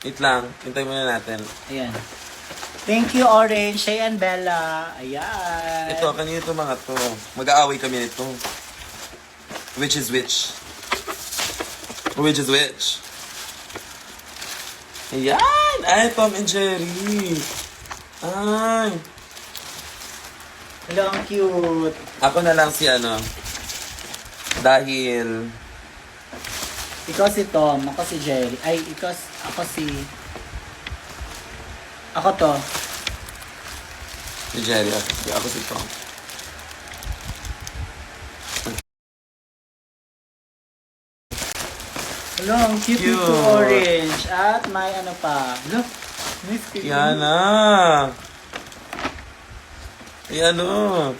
Wait lang. Hintay muna natin. Ayan. Thank you, Orange, Shay and Bella. Ayan. Ito, kanina ito mga to. Mag-aaway kami nito. Which is which? Which is which? Ayan! Ay, Tom and Jerry. Ay. Hello, ang cute. Ako na lang si ano. Dahil... Ikaw si Tom, ako si Jerry. Ay, ako si... Ako to. Si Jerry. Ako si Tom. Hello, ang cute Cute. nito, Orange. At may ano pa. Look, may screen. Kiana! Ay, ano?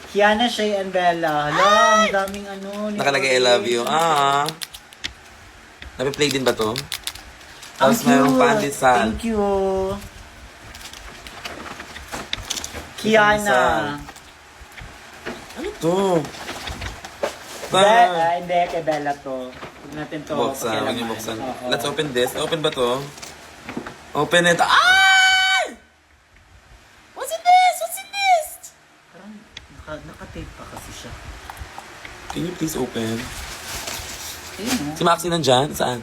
Kiana, Shay, and Bella. Hala, ang daming ano. Nakalagay I love you. Napi-play din ba to? Ang Tapos mayroong cute. pandesal. Thank you. Kiana. Ano to? Hindi, kay Bella to. Huwag natin to. Buksan. Huwag niyo pakialaman. buksan. Oo. Let's open this. Open ba to? Open it. Ay! What's in this? What's in this? Parang naka-tape pa kasi siya. Can you please open? Ayun, Si Maxi nandyan? Saan?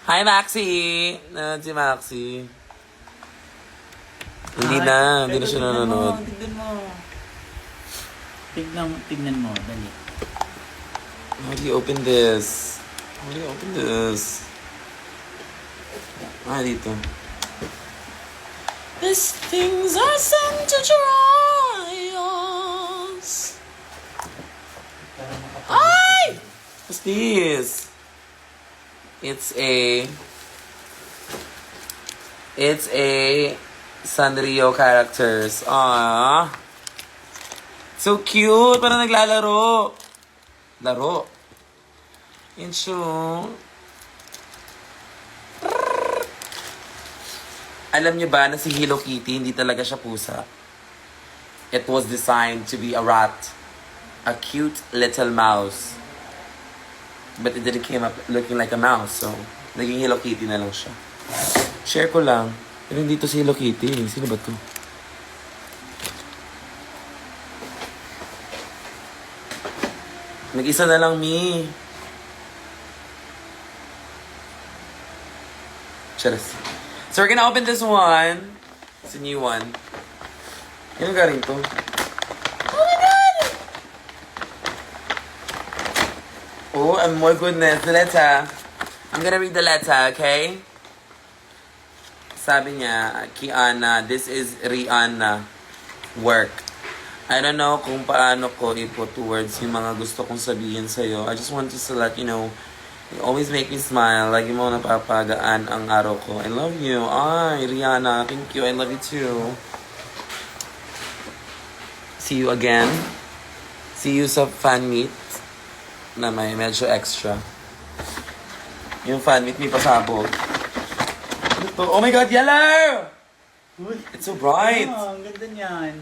Hi, Maxi! Nandun si Maxi. Hindi na siya nanonood. Tignan mo. Tignan mo, dali. How do you open this? How do you open this? Dito. These things are sent to try us. Ay! What's this? It's a Sanrio characters. Aww. So cute! Parang naglalaro. Laro. Yan siya. Alam niyo ba na si Hello Kitty, hindi talaga siya pusa? It was designed to be a rat. A cute little mouse. But it didn't came up looking like a mouse. So, naging Hello Kitty na lang siya. Share ko lang. Pero hindi to si Hello Kitty. Sino ba to? Mag-isa na lang, Mi. Charas. So, we're gonna open this one. It's a new one. Yung galing to. Oh my God! Oh my goodness. The letter. I'm gonna read the letter, okay? Sabi niya, Kiana, this is Rihanna work. I don't know kung paano ko i-put words yung mga gusto kong sabihin sa'yo. I just want to let you know, you always make me smile. Lagi mo napapagaan ang araw ko. I love you. Ay, Rihanna, thank you. I love you too. See you again. See you sa fan meet na may medyo extra. Yung fan meet, may pasabog. Ito. Oh my God, yellow! Uy. It's so bright. Ang ganda niyan.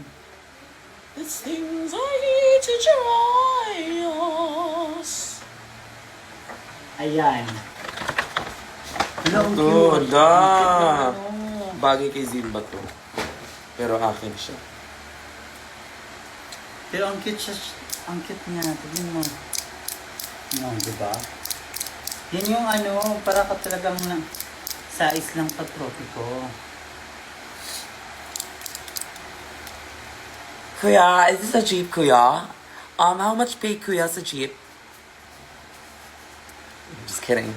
These things are here to try us. Ayan. Hello, ang Ito, cute. da. Ang cute ng ano. Bagay kay Zimba to. Pero akin siya. Pero ang cute siya. Ang cute niya. Tignan mo. No, diba? Yan yung ano, para ka talagang size lang sa tropiko. Kuya, is this a jeep, Kuya? How much pay, Kuya, sa jeep? Just kidding.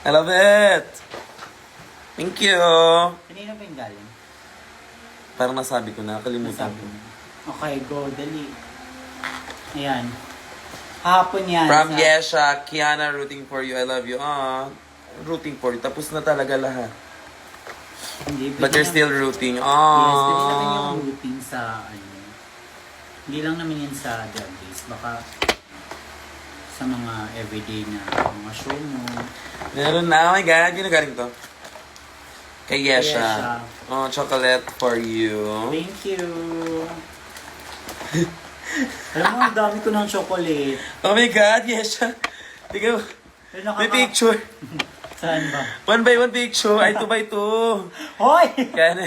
I love it. Thank you. Kanina ba yung galing? Parang nasabi ko na, kalimutan Sabi ko. mo. Okay, go. Dali. Ayan. Hapon yan. From sa- Yesha, Kiana, rooting for you. I love you. Rooting for you. Tapos na talaga lahat. Hindi, But you're bigyan still rooting. Yes, hindi naman yung routine sa ano. Hindi lang naman yan sa drag race. Baka sa mga everyday na mga show mo. Meron na. Oh my God. Yun na galing to. Kay Yesha. Yesha. Oh, chocolate for you. Thank you. Alam mo, ang dami ko ng chocolate. Oh my God, Yesha. Tingnan mo. Ay, May picture. Saan ba? 1 by 1 picture. Ay, 2 by 2. Hoy! Kiana.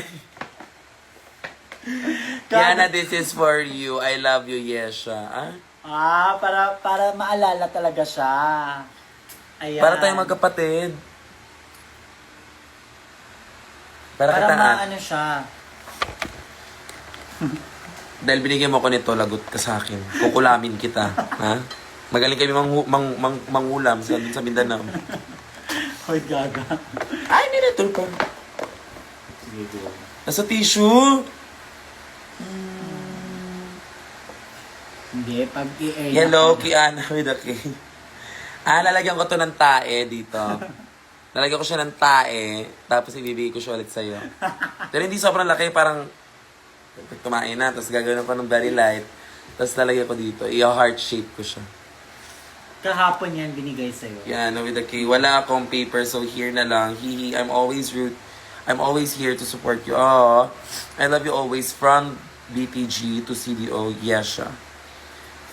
Kiana, this is for you. I love you, Yesha. Para maalala talaga siya. Ayan. Para tayong magkapatid. Para Para kita maano siya. Dahil binigyan mo ko nito, lagot ka sa akin. Kukulamin kita. Ha? Magaling kami mangulam sa Mindanao. Hoy, gaga. Ay, nilito pa. Sige, go. Nasa tissue. Hindi, pag i-air Hello, Kiana with a K. Lalagyan ko to ng tae dito. Lalagyan ko siya ng tae, tapos ibibigay ko siya ulit sa'yo. Pero hindi sobrang laki, parang Pag tumain na, tapos gagawin ko ng very light. Tapos lalagay ko dito. I-heart shape ko siya. Kahapon yan binigay sa'yo. Yan, with the K. Wala akong paper, so here na lang. Hihi, I'm always here to support you. Oh, I love you always. From BPG to CDO, Yesha.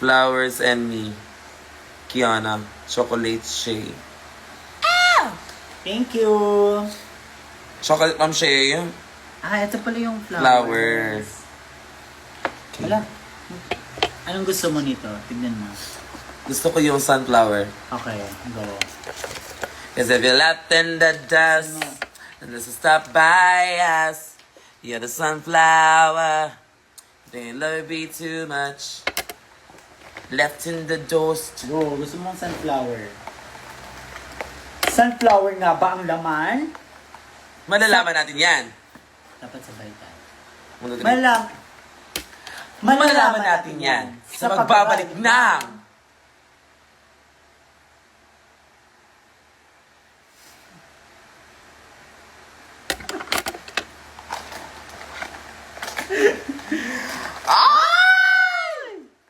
Flowers and me. Kiana. Chocolate Shay. Thank you. Chocolate Ma'am Shay. Ito pala yung Flowers. Wala. Anong gusto mo nito? Tignan mo. Gusto ko yung sunflower. Okay, go. Cause if you're left in the dust, and there's a stop by us, you're the sunflower. Then love it be too much. Left in the dust. Go, gusto mong sunflower. Sunflower nga ba ang laman? Malalaman natin yan. Dapat sabay tayo. Malalaman Malalaman natin yan sa pagbabalik ng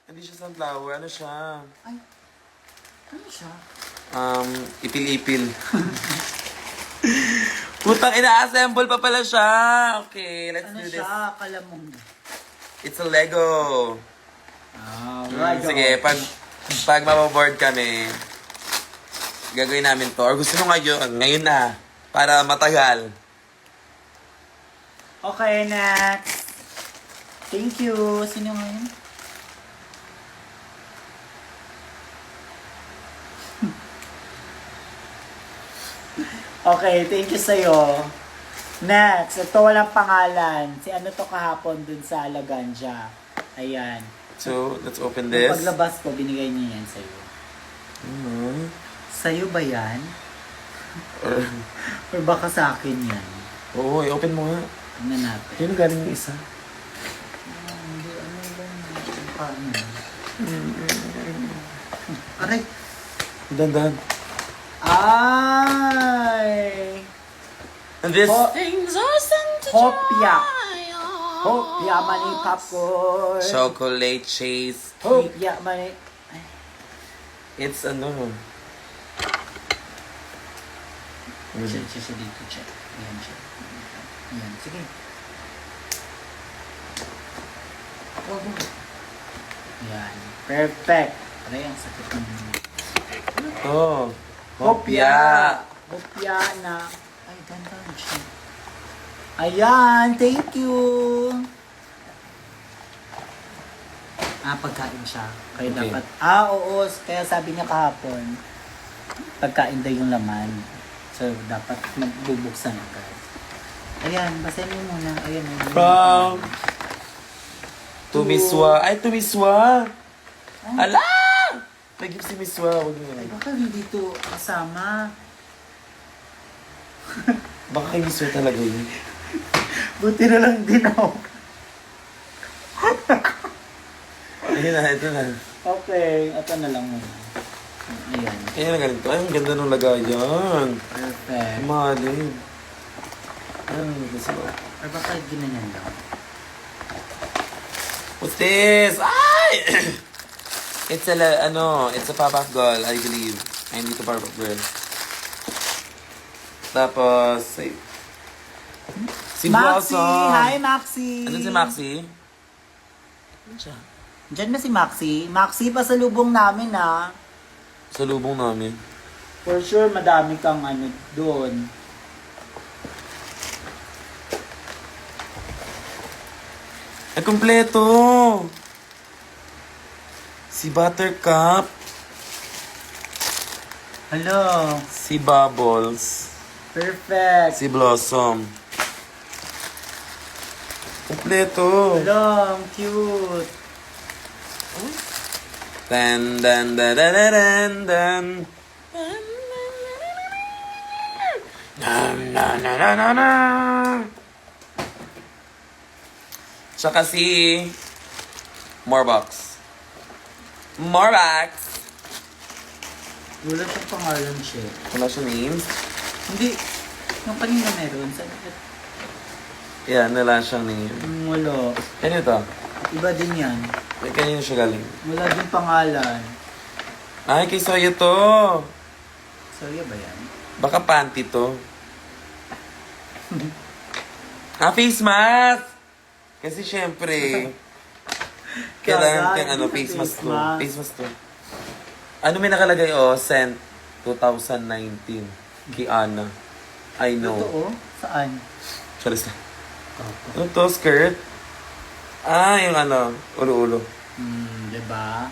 Hindi siya sunflower. Ano siya? Ano siya? Ipil-ipil. Putang ina-assemble pa pala siya. Okay, let's Ano do this. siya? Akala mo. It's a Lego. Right. Sige, pag maboboard kami, gagawin namin to. Or gusto mo ngayon na, para matagal. Okay, next. Thank you. Sino ngayon? Okay, thank you sa'yo. Next, ito walang pangalan. Si ano to kahapon dun sa Laganja. Ayan. So, let's open Nung this. paglabas ko, binigay niya yan sa'yo. Sa'yo ba yan? Or baka sa akin yan? Oo, i-open mo nga. Tingnan natin. Yun galing yung isa. Hindi, ano ba yung paano? Aray! Dandan. Ay! And this, Things are sent to Hopya. try on. Hopya mani popcorn. chocolate chase. Hopya mani. It's ano. Siya dito, check. Ayan siya. Ayan, sige. Ayan. Perfect. Aray, ang sakit ng... Oh. Hopya. Hopya na. Ay, ganda siya. Ayan, thank you. Pagkain siya. Kaya Okay. dapat, oo, kaya sabi niya kahapon, pagkain daw yung laman. So, dapat magbubuksan agad. Ayan, basahin mo muna. Ayan. From Tumiswa. Ay, Tumiswa! Ala! Nag-give si Miswa. Huwag mo Ay, na. baka hindi to kasama. Baka kay Miswa talaga yun. Buti na lang din ako. Ayun na, ito na. Okay, ito na lang muna. Ayan. Kaya na ganito. Ay, ang ganda ng lagayan. Perfect. Mahalin. Ano gusto mo? Or baka ginanyan lang. What's this? Ay! It's a, it's a Papa Girl, I believe. Ay, hindi to Papa Girl. Tapos, si Maxi! Blossom. Hi, Maxi! Andun si Maxi? Ano siya? Diyan na si Maxi. Maxi, pasalubong namin ah. Sa lubong namin. For sure, madami kang doon. Ay, kompleto! Si Buttercup. Hello. Si Bubbles. Perfect. Si Blossom. Kompleto. Hello, ang cute. Dan, dan, dan, dan, dan, dan, dan. Na, na, na, na, na, na. Tsaka si Morbox. Morbox! Wala siyang pangalan siya. Wala siya names. Hindi. Yung kanina meron. Yan, wala siyang name. Wala. Ano to? Iba din yan. May kanino siya galing? Wala din pangalan. Ay, kay Soya to. Sorry ba yan? Baka panty to. Face mask! Kasi syempre, kailangan kang ano, face mask to. Face mask to. Ano may nakalagay, sent 2019. Kay Ana. I know. Totoo? Saan? Charis na. Ano to, skirt? Yung ano, ulo-ulo. Diba?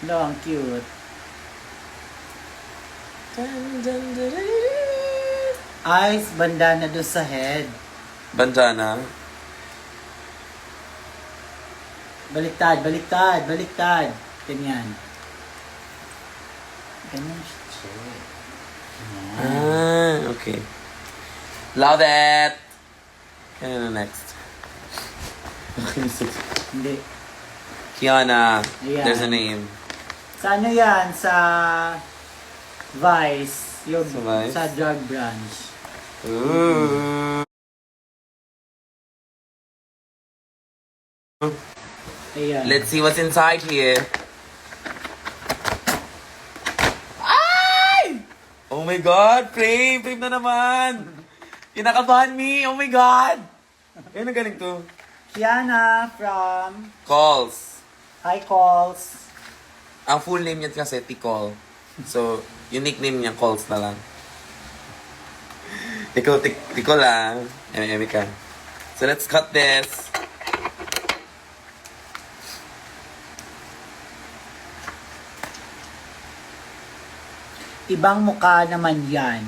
No, ang cute. Eyes, bandana doon sa head. Bandana. Baliktad, baliktad, baliktad. Ganyan. Ganyan siya. Okay. Love it! Kaya na next. Hindi. Kiana. Ayan. There's a name. Sa ano yan? Sa Vice. Yung, Sa Vice? Sa drug branch. Ooh. Ayan. Let's see what's inside here. Ay! Oh my God! Frame! Frame na naman! Kinakabahan me! Oh my God! Ayun, ang galing to. Kiana from Calls. High Calls. Ang full name niya kasi, Ticol. So, yung nickname niya, Calls na lang. Ikaw, Ticol lang. Eme ka. So, let's cut this. Ibang mukha naman yan.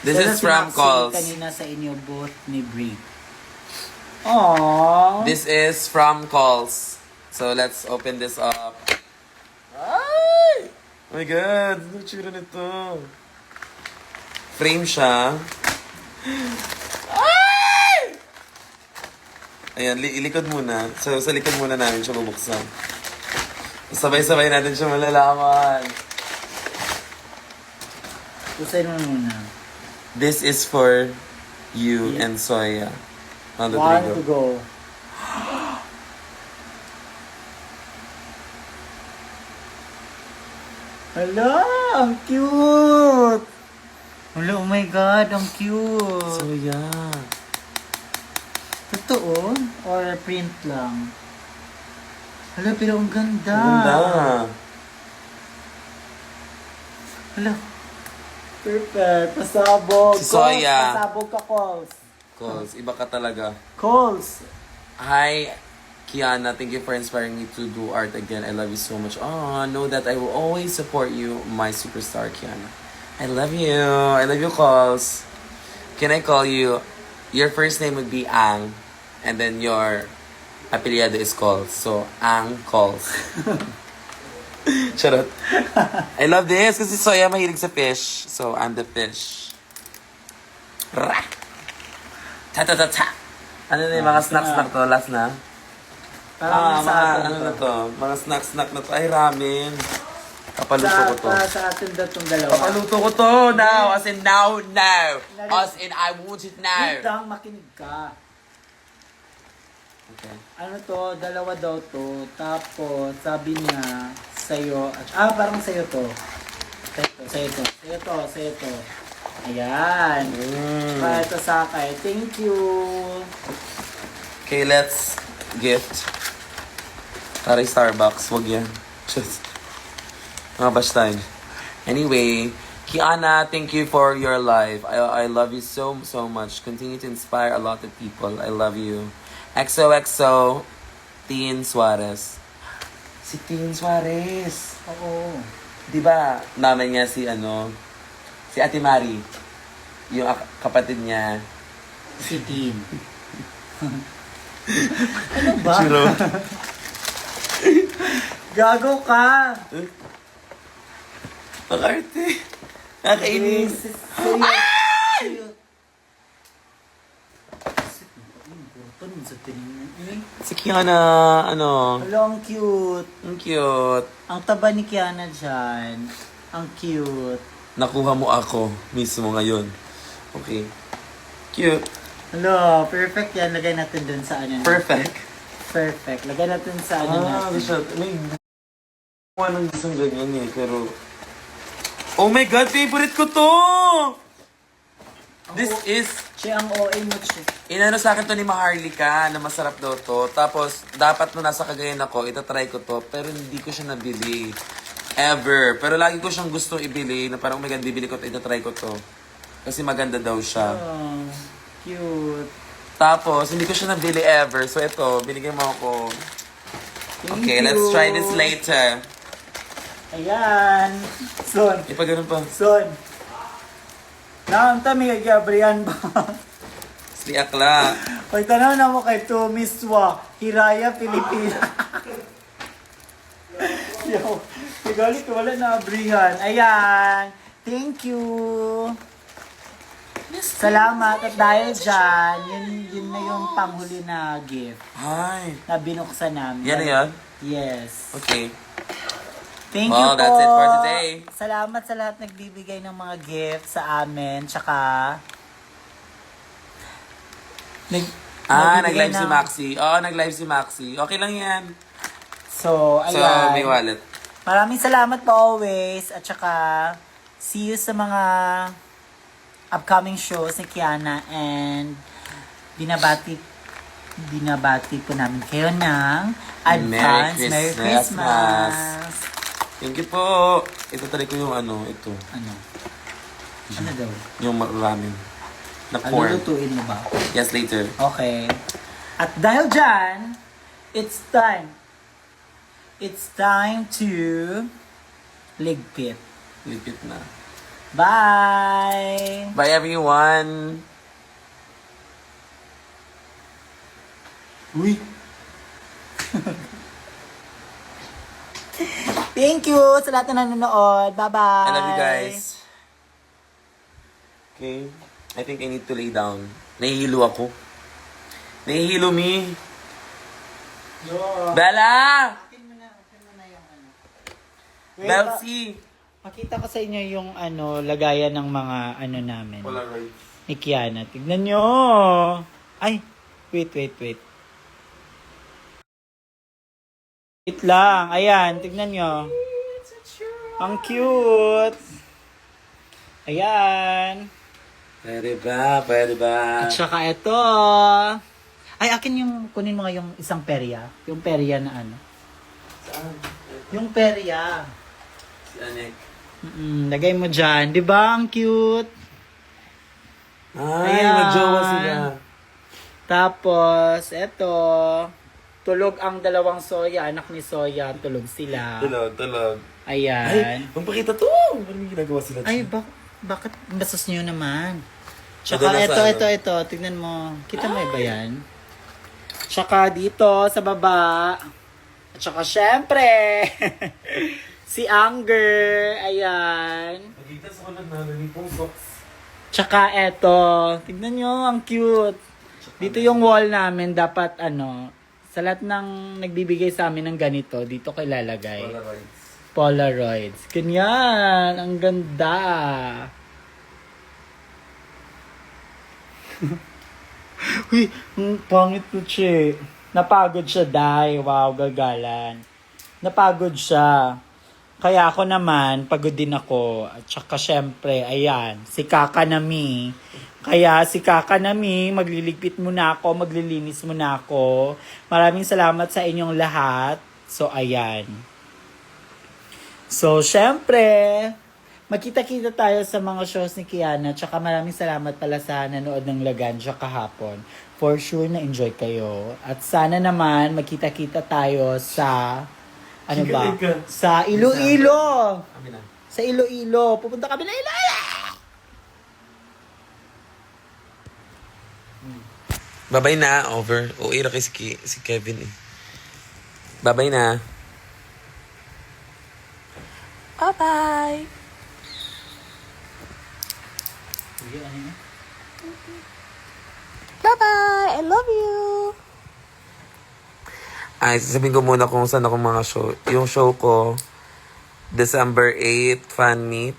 This Pero is from sinaksin Calls. kanina sa inyo both ni Brie. Aww. This is from Calls. So, let's open this up. Ay! Oh my God! Ano tsura nito? Frame siya. Ay! Ayan, ilikod muna. So, sa likod muna namin siya bubuksan. Sabay-sabay natin siya malalaman. Usain mo muna. This is for you and Soya. On the One three to go. go. Hala, ang cute! Hala, oh my God, ang cute! Soya. Totoo? Or print lang? Hala, pero ang ganda! Ganda. Hala. Perfect. Pasabog. Si Soya. Calls, pasabog ka, Calls. Calls. Iba ka talaga. Calls. Hi, Kiana. Thank you for inspiring me to do art again. I love you so much. Oh, know that I will always support you, my superstar, Kiana. I love you. I love you, Calls. Can I call you? Your first name would be Ang, and then your apelyido is Calls. So, Ang Calls. Charot. I love this kasi Soya mahilig sa fish. So, I'm the fish. Rah! Ta-ta-ta-ta! Ano na yung mga snack-snack to? Last na? Parang sa mga atin ano to. na to? Mga snack-snack na to. Ay, ramen. Kapaluto ko to. Sa atin daw itong dalawa. Kapaluto ko to now. As in now. As in I want it Wait now. lang, makinig ka. Okay. Ano to, dalawa daw to. Tapos, sabi niya, sa'yo, parang sa'yo to. Sa'yo to. Ayan. Para ito sa akin. Thank you. Okay, let's gift. Taray Starbucks. Wag yan. Just. Mga basta yun. Anyway, Kiana, thank you for your life. I love you so much. Continue to inspire a lot of people. I love you. XOXO, Teen Suarez. Si Teen Suarez. Oo. Di ba, mama niya si Ate Mari. Yung kapatid niya. Si Tin. Ano ba? Chiro. Gago ka! Makarte. Nakainis. Si Kiana, Hello, ang cute. ang cute. Ang taba ni Kiana dyan. Ang cute. Nakuha mo ako mismo ngayon. Okay. Cute. Hello, perfect yan. Lagay natin dun sa ano. Perfect. Perfect. Lagay natin sa ano natin. Bishop. May ng isang ganyan eh, pero... Oh my God, favorite ko to! This is... Siya ang OA mo, Che. Inano sa akin to ni Maharlika na masarap daw to. Tapos, dapat nung nasa Cagayan ako, itatry ko to. Pero hindi ko siya nabili. Ever. Pero lagi ko siyang gustong ibili na parang, oh my God, bibili ko to, itatry ko to. Kasi maganda daw siya. Oh, cute. Tapos, hindi ko siya nabili ever. So, ito, binigyan mo ako. Thank Okay, you. let's try this later. Ayan. Son. Ipa ganun pa. Son. Naamta may Gabriel ba? Si Akla. Pag tanaw na mo kay Tumiswa, Hiraya, Pilipina. Yo, tigali ko wala na abrihan. Ayan. Thank you. Salamat at dahil dyan, yun na yung panghuli na gift Hi. na binuksan namin. Yan na yan? Yes. Okay. Thank you Well, po. that's it for today. Salamat sa lahat nagbibigay ng mga gifts sa amin. Tsaka, nagbibigay Nag-live si ng- Maxi. Oo, nag-live si Maxi. Okay lang yan. So, So, ayan. may wallet. Maraming salamat po always. At saka, see you sa mga upcoming shows ni Kiana. And, binabati po namin kayo ng advance Merry Christmas. Thank you po. Ito try ko yung ito. Ano? Ano daw? Yung ramen. Na Ano corn. lutuin mo ba? Yes, later. Okay. At dahil dyan, it's time. It's time to ligpit. Lipit na. Bye! Bye, everyone. Uy! Thank you sa lahat na nanonood. Bye-bye! I love you guys. Okay. I think I need to lay down. Nahihilo ako. Nahihilo, me. Bella! Akin mo na yung ano. Belsi! Makita ko sa inyo yung lagayan ng mga namin. Polaroid. Ni Kiana. Tignan nyo! Ay! Wait. Wait lang. Ayan, tignan nyo. Ang cute! Ayan. Pwede ba? Pwede ba? At saka ito. Ay, akin yung, kunin mo nga yung isang perya. Yung perya na ano. Saan? Yung perya. Si Anek. Lagay mo dyan. Di ba? Ang cute. Ay, Ayan. magjowa sila. Tapos, eto. Tulog ang dalawang Soya. Anak ni Soya. Tulog sila. Tulog. Ay, Ayan. magpakita to! Ano yung ginagawa sila? Ay, bakit bastos nyo naman? Ito Tsaka na sa ito. Tignan mo. Kita mo ba yan? Tsaka dito sa baba. At tsaka syempre, si Anger. Ayan. Nakita sa kanan na pong socks. Tsaka eto. Tignan nyo, ang cute. Dito yung wall namin, dapat sa lahat ng nagbibigay sa amin ng ganito, dito kayo lalagay. Polaroids. Ganyan. Ang ganda. Uy, ang pangit ko, Che. Napagod siya, Day. Wow, gagalan. Napagod siya. Kaya ako naman, pagod din ako. At saka syempre, ayan, si Kaka Nami. Kaya si Kaka Nami, magliligpit muna ako, maglilinis muna ako. Maraming salamat sa inyong lahat. So, ayan. So, syempre, magkita-kita tayo sa mga shows ni Kiana. Tsaka maraming salamat pala sa nanood ng Lagansya kahapon. For sure na enjoy kayo. At sana naman magkita-kita tayo sa sa Iloilo. Kami na. Sa Iloilo. Pupunta kami na Iloilo. Babay na. Over. Uwi na kay si Kevin eh. Babay na. Bye-bye! Bye-bye! I love you! Ay, sasabihin ko muna kung saan ako mga show. Yung show ko, December 8, fan meet.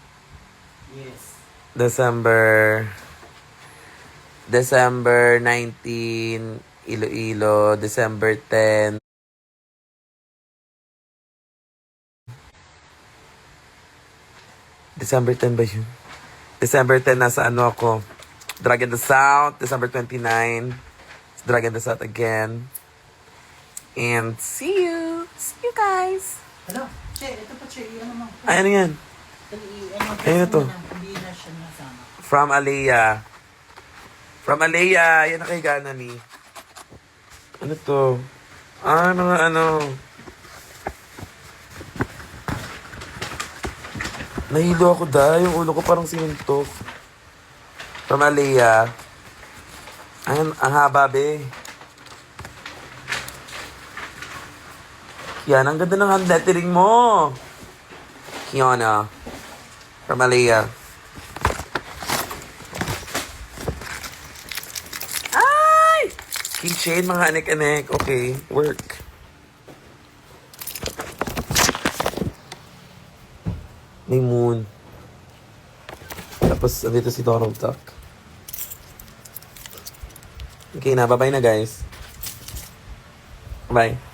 Yes. December December 19, Iloilo. December 10, December 10 ba yun? December 10, nasa ano ako? Dragon the South. December 29, Dragon the South again. And see you! See you guys! Hello? Che, ito pa, Che. Ano mo? Ay, ano yan? Ayun to. Hindi na siya nasama. From Alea. From Alea. Yan ang kay Ganami. Ano to? Ah, mga ano. Nahilo ako Yung ulo ko parang sinuntok. From Alea. Ay, ang haba, be. Yan, ang ganda ng hand lettering mo. Kiana. From Alea. Ay! Keychain, mga anek-anek. Okay, work. May moon. Tapos, andito si Donald Duck. Okay na, bye-bye na guys. Bye.